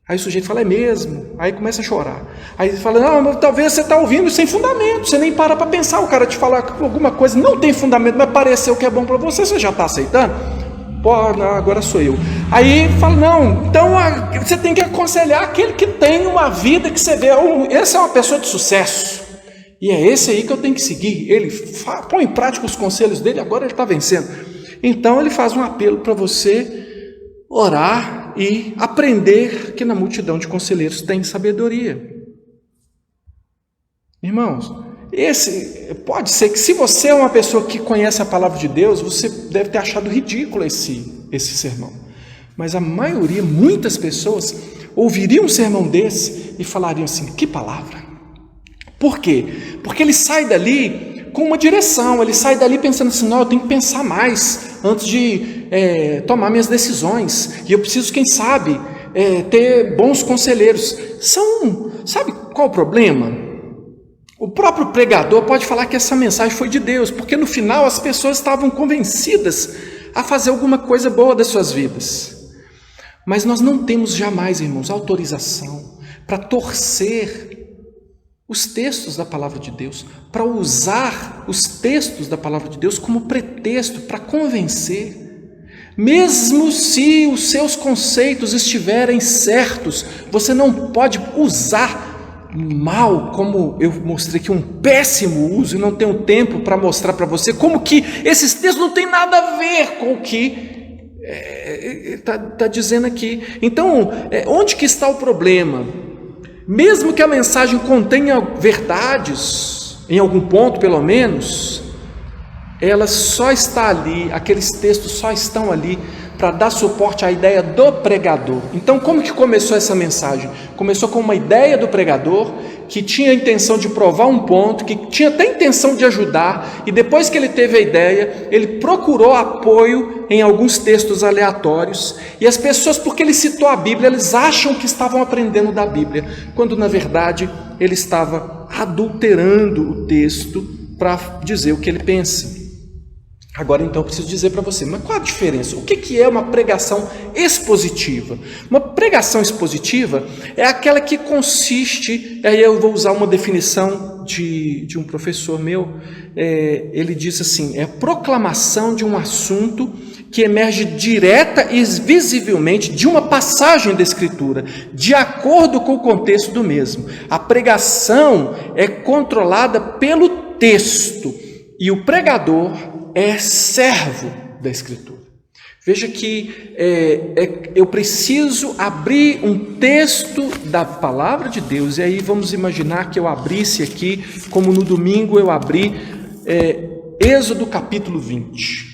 Aí o sujeito fala, é mesmo. Aí começa a chorar. Aí ele fala, não, mas talvez você está ouvindo sem fundamento. Você nem para pensar. O cara te falar alguma coisa, não tem fundamento, mas pareceu que é bom para você, você já está aceitando? Pô, não, agora sou eu. Aí fala, não, então você tem que aconselhar aquele que tem uma vida que você vê, essa é uma pessoa de sucesso. E é esse aí que eu tenho que seguir. Ele põe em prática os conselhos dele, agora ele está vencendo. Então ele faz um apelo para você orar e aprender que na multidão de conselheiros tem sabedoria. Irmãos, pode ser que se você é uma pessoa que conhece a palavra de Deus, você deve ter achado ridículo esse sermão. Mas a maioria, muitas pessoas, ouviriam um sermão desse e falariam assim, que palavra! Por quê? Porque ele sai dali com uma direção, ele sai dali pensando assim, não, eu tenho que pensar mais antes de tomar minhas decisões, e eu preciso, quem sabe, ter bons conselheiros. Sabe qual o problema? O próprio pregador pode falar que essa mensagem foi de Deus, porque no final as pessoas estavam convencidas a fazer alguma coisa boa das suas vidas. Mas nós não temos jamais, irmãos, autorização para torcer os textos da palavra de Deus, para usar os textos da palavra de Deus como pretexto para convencer, mesmo se os seus conceitos estiverem certos, você não pode usar mal, como eu mostrei aqui, um péssimo uso, e não tenho tempo para mostrar para você como que esses textos não têm nada a ver com o que está dizendo aqui. Então, onde que está o problema? Mesmo que a mensagem contenha verdades, em algum ponto pelo menos, ela só está ali, aqueles textos só estão ali para dar suporte à ideia do pregador. Então, como que começou essa mensagem? Começou com uma ideia do pregador, que tinha a intenção de provar um ponto, que tinha até a intenção de ajudar, e depois que ele teve a ideia, ele procurou apoio em alguns textos aleatórios, e as pessoas, porque ele citou a Bíblia, eles acham que estavam aprendendo da Bíblia, quando na verdade ele estava adulterando o texto para dizer o que ele pensa. Agora então eu preciso dizer para você, mas qual a diferença? O que é uma pregação expositiva? Uma pregação expositiva é aquela que consiste, aí eu vou usar uma definição de um professor meu, ele diz assim, é a proclamação de um assunto que emerge direta e visivelmente de uma passagem da Escritura, de acordo com o contexto do mesmo. A pregação é controlada pelo texto e o pregador é servo da Escritura. Veja que eu preciso abrir um texto da palavra de Deus, e aí vamos imaginar que eu abrisse aqui, como no domingo eu abri Êxodo capítulo 20.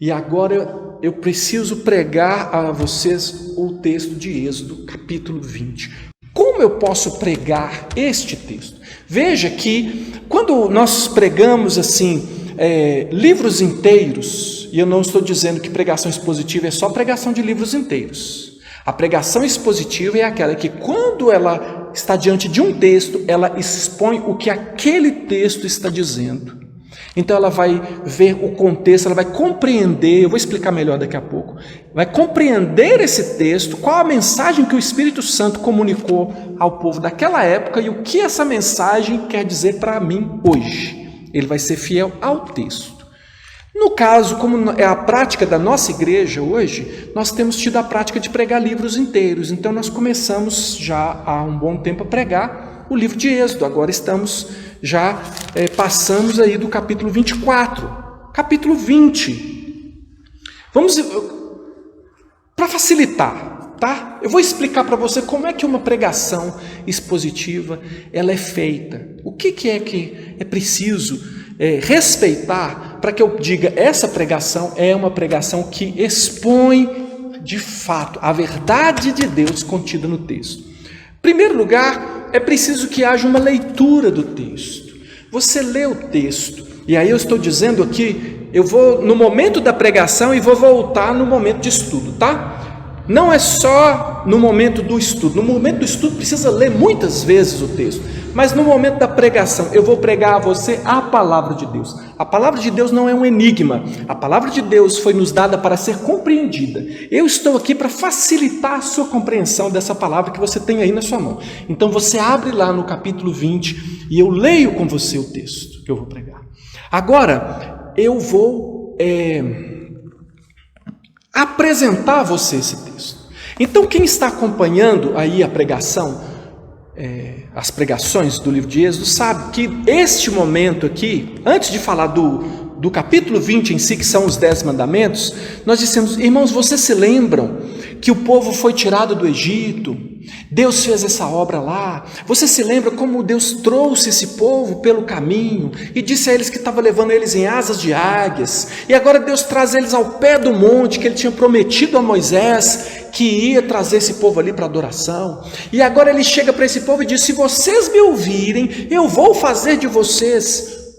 E agora eu preciso pregar a vocês o texto de Êxodo capítulo 20. Como eu posso pregar este texto? Veja que quando nós pregamos assim, livros inteiros, e eu não estou dizendo que pregação expositiva é só pregação de livros inteiros. A pregação expositiva é aquela que, quando ela está diante de um texto, ela expõe o que aquele texto está dizendo. Então ela vai ver o contexto, ela vai compreender, eu vou explicar melhor daqui a pouco, vai compreender esse texto, qual a mensagem que o Espírito Santo comunicou ao povo daquela época e o que essa mensagem quer dizer para mim hoje. Ele vai ser fiel ao texto. No caso, como é a prática da nossa igreja hoje, nós temos tido a prática de pregar livros inteiros. Então nós começamos já há um bom tempo a pregar o livro de Êxodo. Agora passamos aí do capítulo 24. Capítulo 20. Vamos, para facilitar, tá? Eu vou explicar para você como é que uma pregação expositiva ela é feita. O que é preciso respeitar para que eu diga essa pregação é uma pregação que expõe de fato a verdade de Deus contida no texto. Em primeiro lugar, é preciso que haja uma leitura do texto. Você lê o texto, e aí eu estou dizendo aqui, eu vou no momento da pregação e vou voltar no momento de estudo, tá? Não é só no momento do estudo. No momento do estudo precisa ler muitas vezes o texto, mas no momento da pregação eu vou pregar a você a palavra de Deus. A palavra de Deus não é um enigma. A palavra de Deus foi nos dada para ser compreendida. Eu estou aqui para facilitar a sua compreensão dessa palavra que você tem aí na sua mão. Então você abre lá no capítulo 20 e eu leio com você o texto que eu vou pregar. Agora eu vou apresentar a você esse texto. Então quem está acompanhando aí a pregação, as pregações do livro de Êxodo, sabe que este momento aqui, antes de falar do capítulo 20 em si, que são os 10 mandamentos, nós dissemos, irmãos, vocês se lembram que o povo foi tirado do Egito, Deus fez essa obra lá, você se lembra como Deus trouxe esse povo pelo caminho e disse a eles que estava levando eles em asas de águias, e agora Deus traz eles ao pé do monte que ele tinha prometido a Moisés que ia trazer esse povo ali para adoração, e agora ele chega para esse povo e diz, se vocês me ouvirem, eu vou fazer de vocês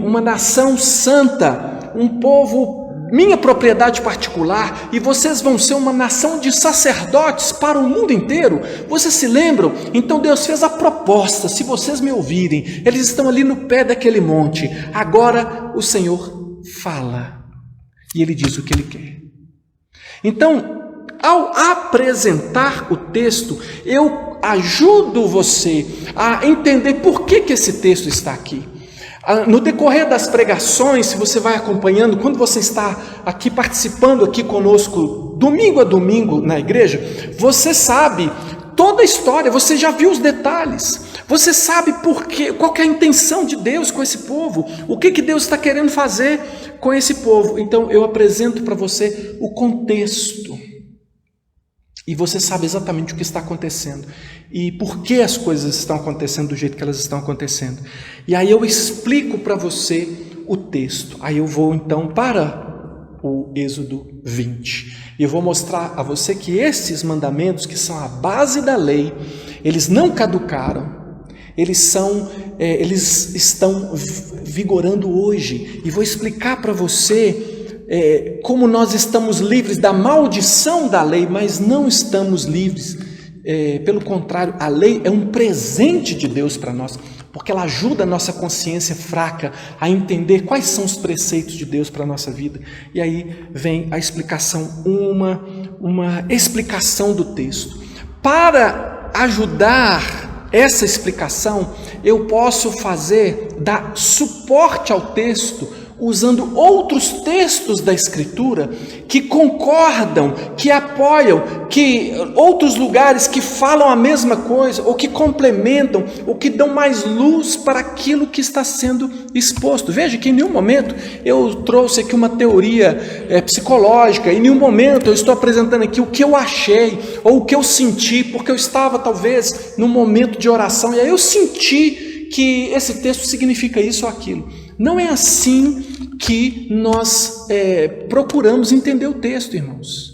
uma nação santa, um povo, minha propriedade particular, e vocês vão ser uma nação de sacerdotes para o mundo inteiro. Vocês se lembram? Então Deus fez a proposta, se vocês me ouvirem, eles estão ali no pé daquele monte, agora o Senhor fala, e Ele diz o que Ele quer. Então, ao apresentar o texto, eu ajudo você a entender por que esse texto está aqui. No decorrer das pregações, se você vai acompanhando, quando você está aqui participando aqui conosco, domingo a domingo na igreja, você sabe toda a história, você já viu os detalhes, você sabe por quê, qual que é a intenção de Deus com esse povo, o que Deus está querendo fazer com esse povo. Então eu apresento para você o contexto, e você sabe exatamente o que está acontecendo e por que as coisas estão acontecendo do jeito que elas estão acontecendo. E aí eu explico para você o texto. Aí eu vou então para o Êxodo 20. E eu vou mostrar a você que esses mandamentos, que são a base da lei, eles não caducaram. Eles estão vigorando hoje. E vou explicar para você como nós estamos livres da maldição da lei, mas não estamos livres. Pelo contrário, a lei é um presente de Deus para nós, porque ela ajuda a nossa consciência fraca a entender quais são os preceitos de Deus para a nossa vida. E aí vem a explicação, uma explicação do texto. Para ajudar essa explicação, eu posso dar suporte ao texto usando outros textos da Escritura que concordam, que apoiam, que outros lugares que falam a mesma coisa, ou que complementam, ou que dão mais luz para aquilo que está sendo exposto. Veja que em nenhum momento eu trouxe aqui uma teoria psicológica, em nenhum momento eu estou apresentando aqui o que eu achei, ou o que eu senti, porque eu estava talvez num momento de oração, e aí eu senti que esse texto significa isso ou aquilo. Não é assim que nós procuramos entender o texto, irmãos.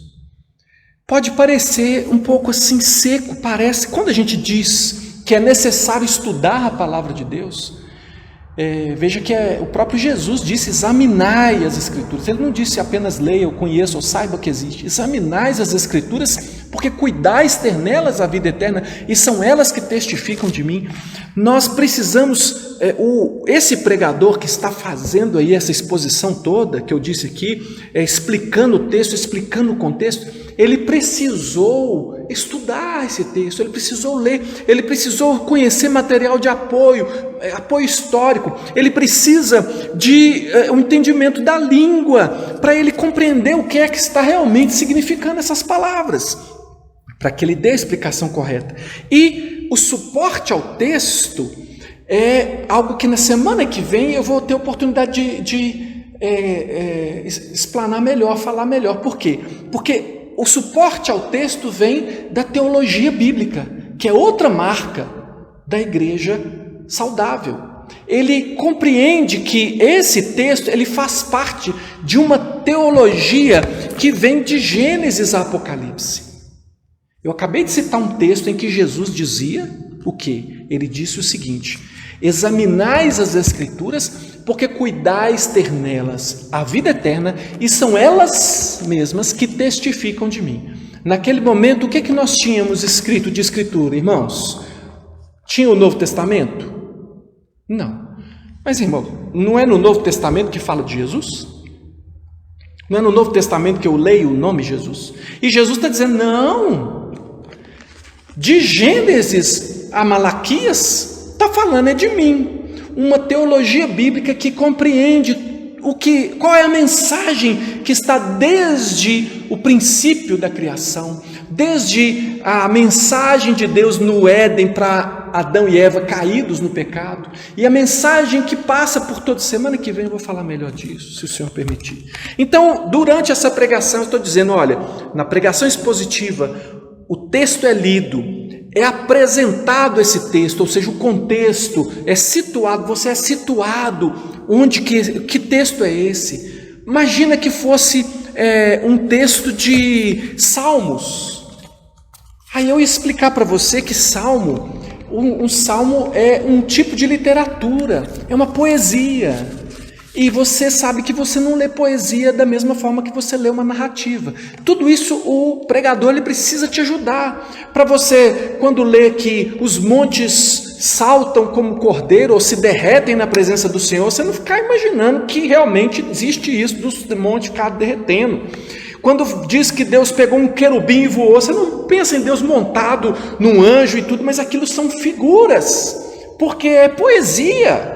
Pode parecer um pouco assim seco, parece. Quando a gente diz que é necessário estudar a palavra de Deus, veja que o próprio Jesus disse: examinai as Escrituras. Ele não disse apenas leia, ou conheça, ou saiba que existe. Examinai as Escrituras, porque cuidais ter nelas a vida eterna, e são elas que testificam de mim. Nós precisamos, esse pregador que está fazendo aí essa exposição toda, que eu disse aqui, explicando o texto, explicando o contexto, ele precisou estudar esse texto, ele precisou ler, ele precisou conhecer material de apoio histórico, ele precisa de um entendimento da língua, para ele compreender o que é que está realmente significando essas palavras, para que ele dê a explicação correta. E o suporte ao texto é algo que na semana que vem eu vou ter oportunidade de explanar melhor, falar melhor. Por quê? Porque o suporte ao texto vem da teologia bíblica, que é outra marca da igreja saudável. Ele compreende que esse texto ele faz parte de uma teologia que vem de Gênesis a Apocalipse. Eu acabei de citar um texto em que Jesus dizia o quê? Ele disse o seguinte: examinais as Escrituras, porque cuidais ter nelas a vida eterna, e são elas mesmas que testificam de mim. Naquele momento, o que nós tínhamos escrito de Escritura, irmãos? Tinha o Novo Testamento? Não. Mas, irmão, não é no Novo Testamento que fala de Jesus? Não é no Novo Testamento que eu leio o nome Jesus? E Jesus está dizendo, não, de Gênesis a Malaquias, está falando de mim. Uma teologia bíblica que compreende qual é a mensagem que está desde o princípio da criação, desde a mensagem de Deus no Éden para Adão e Eva caídos no pecado, e a mensagem que passa por toda semana que vem eu vou falar melhor disso, se o Senhor permitir. Então, durante essa pregação, eu estou dizendo, olha, na pregação expositiva, o texto é lido, é apresentado esse texto, ou seja, o contexto é situado, você é situado, que texto é esse? Imagina que fosse um texto de Salmos. Aí eu ia explicar para você que Salmo, um salmo é um tipo de literatura, é uma poesia. E você sabe que você não lê poesia da mesma forma que você lê uma narrativa. Tudo isso o pregador ele precisa te ajudar. Para você, quando lê que os montes saltam como cordeiro ou se derretem na presença do Senhor, você não ficar imaginando que realmente existe isso, dos montes ficar derretendo. Quando diz que Deus pegou um querubim e voou, você não pensa em Deus montado num anjo e tudo, mas aquilo são figuras, porque é poesia.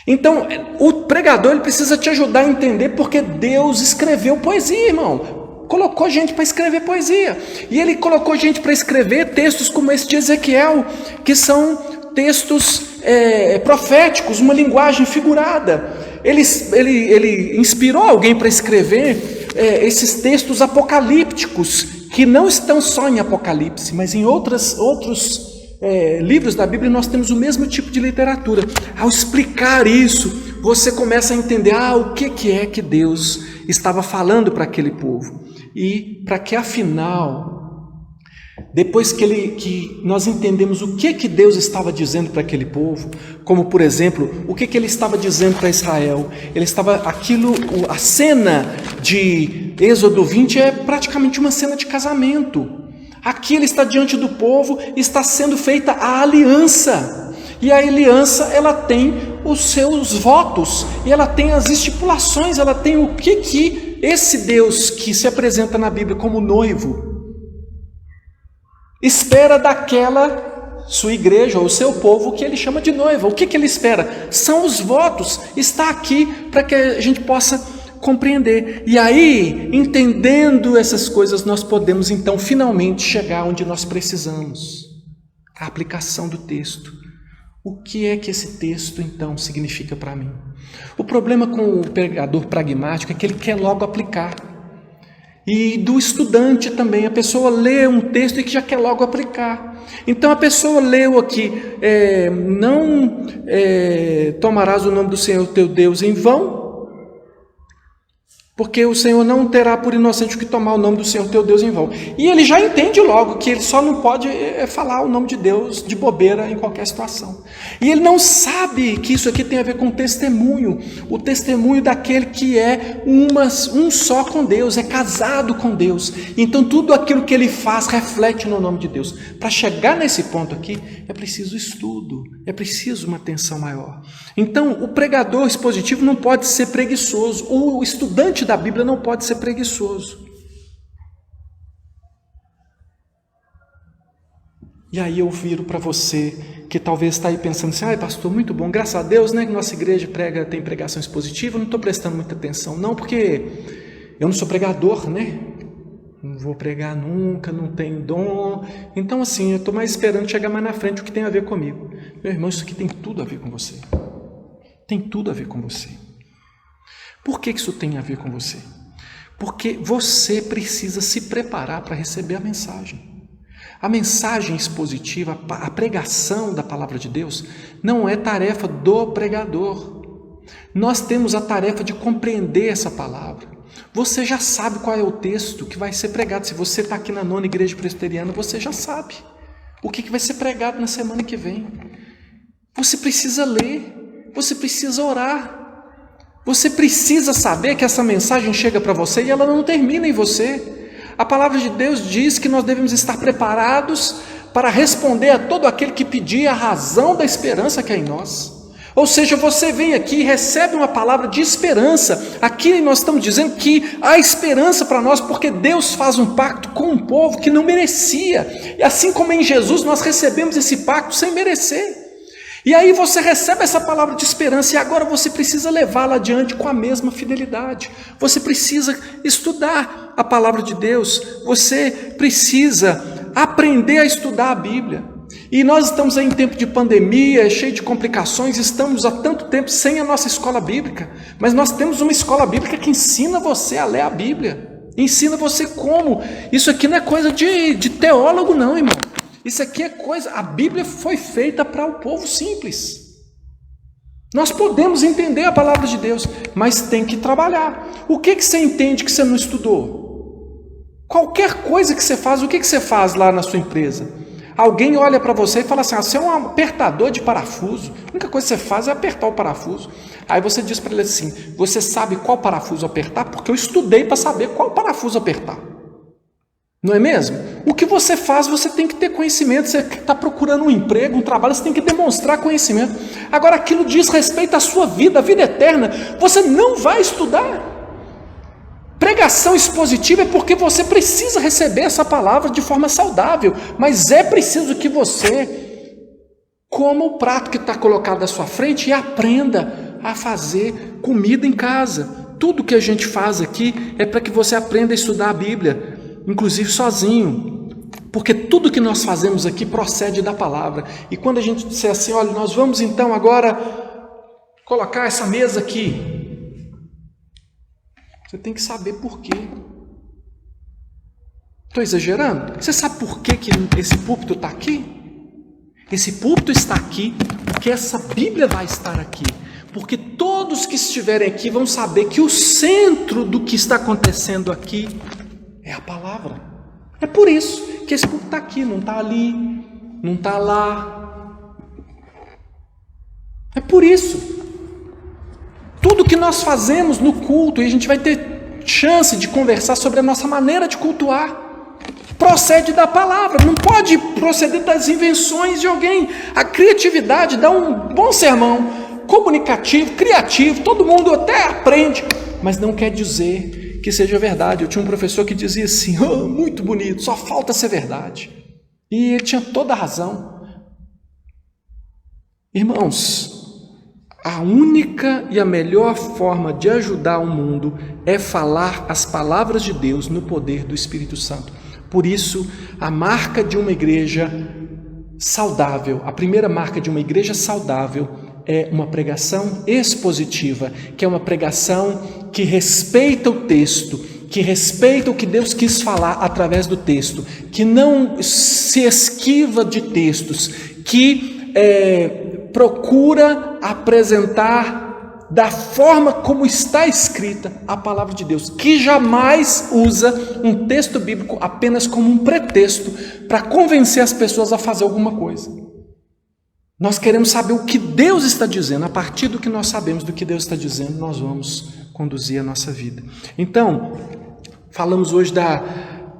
Então, o pregador ele precisa te ajudar a entender porque Deus escreveu poesia, irmão. Colocou gente para escrever poesia. E ele colocou gente para escrever textos como esse de Ezequiel, que são textos proféticos, uma linguagem figurada. Ele inspirou alguém para escrever esses textos apocalípticos, que não estão só em Apocalipse, mas em outros livros da Bíblia nós temos o mesmo tipo de literatura. Ao explicar isso, você começa a entender o que é que Deus estava falando para aquele povo. E para que afinal, depois que nós entendemos o que Deus estava dizendo para aquele povo, como por exemplo, o que ele estava dizendo para Israel, a cena de Êxodo 20 é praticamente uma cena de casamento. Aqui ele está diante do povo, está sendo feita a aliança, e a aliança ela tem os seus votos, e ela tem as estipulações, ela tem o que esse Deus que se apresenta na Bíblia como noivo espera daquela sua igreja ou seu povo que ele chama de noiva. O que ele espera? São os votos, está aqui para que a gente possa compreender. E aí, entendendo essas coisas, nós podemos então finalmente chegar onde nós precisamos, a aplicação do texto. O que é que esse texto então significa para mim? O problema com o pregador pragmático é que ele quer logo aplicar. E do estudante também, a pessoa lê um texto e que já quer logo aplicar. Então a pessoa leu aqui, não tomarás o nome do Senhor teu Deus em vão, Porque o Senhor não terá por inocente o que tomar o nome do Senhor teu Deus em vão. E ele já entende logo que ele só não pode falar o nome de Deus de bobeira em qualquer situação. E ele não sabe que isso aqui tem a ver com testemunho. O testemunho daquele que é um só com Deus, é casado com Deus. Então tudo aquilo que ele faz reflete no nome de Deus. Para chegar nesse ponto aqui, é preciso estudo, é preciso uma atenção maior. Então o pregador expositivo não pode ser preguiçoso, o estudante da Bíblia não pode ser preguiçoso. E aí eu viro para você que talvez está aí pensando assim, pastor, muito bom, graças a Deus, né, que nossa igreja tem pregação expositiva, eu não estou prestando muita atenção, não, porque eu não sou pregador, né? Não vou pregar nunca, não tenho dom. Então assim, eu estou mais esperando chegar mais na frente o que tem a ver comigo. Meu irmão, isso aqui tem tudo a ver com você. Tem tudo a ver com você. Por que isso tem a ver com você? Porque você precisa se preparar para receber a mensagem. A mensagem expositiva, a pregação da palavra de Deus, não é tarefa do pregador. Nós temos a tarefa de compreender essa palavra. Você já sabe qual é o texto que vai ser pregado. Se você está aqui na 9ª Igreja Presbiteriana, você já sabe o que vai ser pregado na semana que vem. Você precisa ler, você precisa orar. Você precisa saber que essa mensagem chega para você e ela não termina em você. A palavra de Deus diz que nós devemos estar preparados para responder a todo aquele que pedir a razão da esperança que é em nós. Ou seja, você vem aqui e recebe uma palavra de esperança. Aqui nós estamos dizendo que há esperança para nós, porque Deus faz um pacto com um povo que não merecia. E assim como em Jesus nós recebemos esse pacto sem merecer. E aí você recebe essa palavra de esperança e agora você precisa levá-la adiante com a mesma fidelidade. Você precisa estudar a palavra de Deus. Você precisa aprender a estudar a Bíblia. E nós estamos aí em tempo de pandemia, cheio de complicações, estamos há tanto tempo sem a nossa escola bíblica. Mas nós temos uma escola bíblica que ensina você a ler a Bíblia. Ensina você como. Isso aqui não é coisa de teólogo não, irmão. Isso aqui é coisa, a Bíblia foi feita para o povo simples. Nós podemos entender a palavra de Deus, mas tem que trabalhar. O que você entende que você não estudou? Qualquer coisa que você faz, o que você faz lá na sua empresa? Alguém olha para você e fala assim, você é um apertador de parafuso, a única coisa que você faz é apertar o parafuso. Aí você diz para ele assim, você sabe qual parafuso apertar? Porque eu estudei para saber qual parafuso apertar. Não é mesmo? O que você faz, você tem que ter conhecimento. Você está procurando um emprego, um trabalho, você tem que demonstrar conhecimento. Agora, aquilo diz respeito à sua vida, à vida eterna. Você não vai estudar. Pregação expositiva é porque você precisa receber essa palavra de forma saudável. Mas é preciso que você coma o prato que está colocado à sua frente e aprenda a fazer comida em casa. Tudo que a gente faz aqui é para que você aprenda a estudar a Bíblia. Inclusive sozinho, porque tudo que nós fazemos aqui procede da palavra. E quando a gente disser assim, olha, nós vamos então agora colocar essa mesa aqui, você tem que saber por quê. Estou exagerando? Você sabe por que esse púlpito está aqui? Esse púlpito está aqui porque essa Bíblia vai estar aqui. Porque todos que estiverem aqui vão saber que o centro do que está acontecendo aqui é a palavra. É por isso que esse púlpito está aqui, não está ali, não está lá. É por isso. Tudo que nós fazemos no culto, e a gente vai ter chance de conversar sobre a nossa maneira de cultuar, procede da palavra, não pode proceder das invenções de alguém. A criatividade dá um bom sermão, comunicativo, criativo, todo mundo até aprende, mas não quer dizer que seja verdade. Eu tinha um professor que dizia assim, muito bonito, só falta ser verdade. E ele tinha toda a razão. Irmãos, a única e a melhor forma de ajudar o mundo é falar as palavras de Deus no poder do Espírito Santo. Por isso, a marca de uma igreja saudável, a primeira marca de uma igreja saudável é uma pregação expositiva, que é uma pregação que respeita o texto, que respeita o que Deus quis falar através do texto, que não se esquiva de textos, que procura apresentar da forma como está escrita a palavra de Deus, que jamais usa um texto bíblico apenas como um pretexto para convencer as pessoas a fazer alguma coisa. Nós queremos saber o que Deus está dizendo. A partir do que nós sabemos do que Deus está dizendo, nós vamos conduzir a nossa vida. Então, falamos hoje da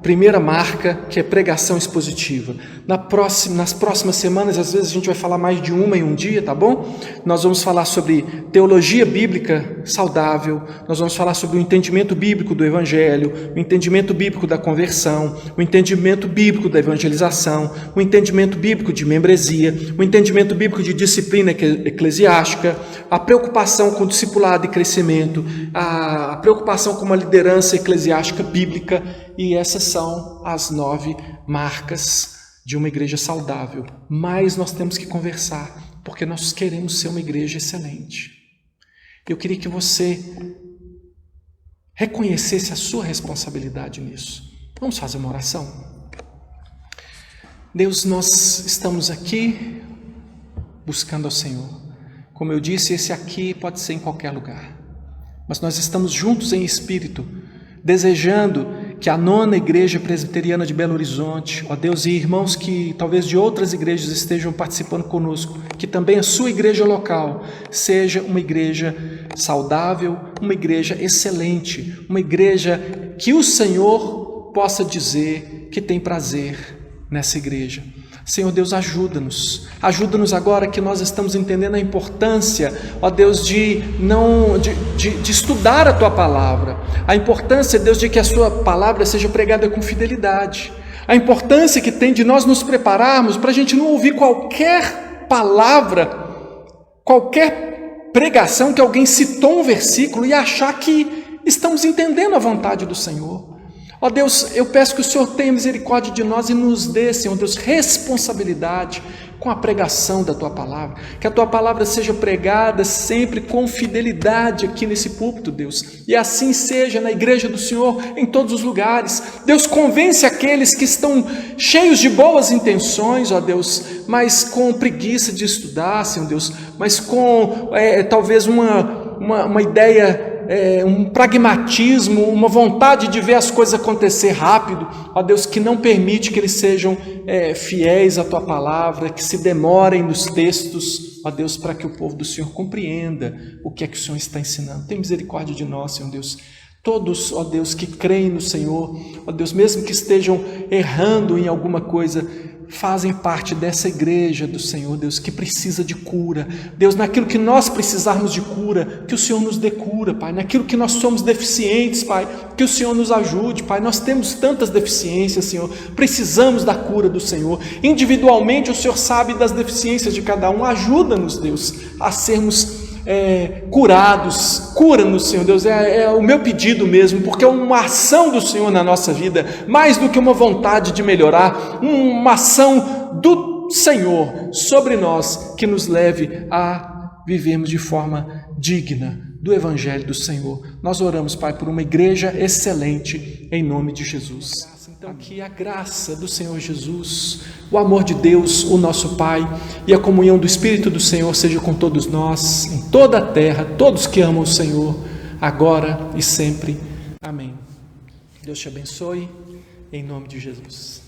primeira marca, que é pregação expositiva. Nas próximas semanas, às vezes a gente vai falar mais de uma em um dia, tá bom? Nós vamos falar sobre teologia bíblica saudável, nós vamos falar sobre o entendimento bíblico do Evangelho, o entendimento bíblico da conversão, o entendimento bíblico da evangelização, o entendimento bíblico de membresia, o entendimento bíblico de disciplina eclesiástica, a preocupação com o discipulado e crescimento, a preocupação com uma liderança eclesiástica bíblica, e essas são as 9 marcas de uma igreja saudável. Mas nós temos que conversar, porque nós queremos ser uma igreja excelente. Eu queria que você reconhecesse a sua responsabilidade nisso. Vamos fazer uma oração? Deus, nós estamos aqui buscando ao Senhor. Como eu disse, esse aqui pode ser em qualquer lugar. Mas nós estamos juntos em espírito, desejando que a 9ª Igreja Presbiteriana de Belo Horizonte, ó Deus, e irmãos que talvez de outras igrejas estejam participando conosco, que também a sua igreja local seja uma igreja saudável, uma igreja excelente, uma igreja que o Senhor possa dizer que tem prazer nessa igreja. Senhor Deus, ajuda-nos agora que nós estamos entendendo a importância, ó Deus, de estudar a Tua Palavra, a importância, Deus, de que a Sua Palavra seja pregada com fidelidade, a importância que tem de nós nos prepararmos para a gente não ouvir qualquer palavra, qualquer pregação que alguém citou um versículo e achar que estamos entendendo a vontade do Senhor. Ó Deus, eu peço que o Senhor tenha misericórdia de nós e nos dê, Senhor Deus, responsabilidade com a pregação da Tua Palavra. Que a Tua Palavra seja pregada sempre com fidelidade aqui nesse púlpito, Deus. E assim seja na igreja do Senhor, em todos os lugares. Deus, convence aqueles que estão cheios de boas intenções, ó Deus, mas com preguiça de estudar, Senhor Deus, mas com talvez uma ideia, um pragmatismo, uma vontade de ver as coisas acontecer rápido, ó Deus, que não permite que eles sejam fiéis à Tua Palavra, que se demorem nos textos, ó Deus, para que o povo do Senhor compreenda o que é que o Senhor está ensinando. Tem misericórdia de nós, Senhor Deus. Todos, ó Deus, que creem no Senhor, ó Deus, mesmo que estejam errando em alguma coisa, fazem parte dessa igreja do Senhor, Deus, que precisa de cura. Deus, naquilo que nós precisarmos de cura, que o Senhor nos dê cura, Pai. Naquilo que nós somos deficientes, Pai, que o Senhor nos ajude, Pai. Nós temos tantas deficiências, Senhor, precisamos da cura do Senhor. Individualmente, o Senhor sabe das deficiências de cada um. Ajuda-nos, Deus, a sermos curados. Cura-nos, Senhor Deus, é o meu pedido mesmo, porque é uma ação do Senhor na nossa vida, mais do que uma vontade de melhorar, uma ação do Senhor sobre nós, que nos leve a vivermos de forma digna do Evangelho do Senhor. Nós oramos, Pai, por uma igreja excelente, em nome de Jesus. Então, que a graça do Senhor Jesus, o amor de Deus, o nosso Pai, e a comunhão do Espírito do Senhor seja com todos nós, em toda a terra, todos que amam o Senhor, agora e sempre. Amém. Deus te abençoe, em nome de Jesus.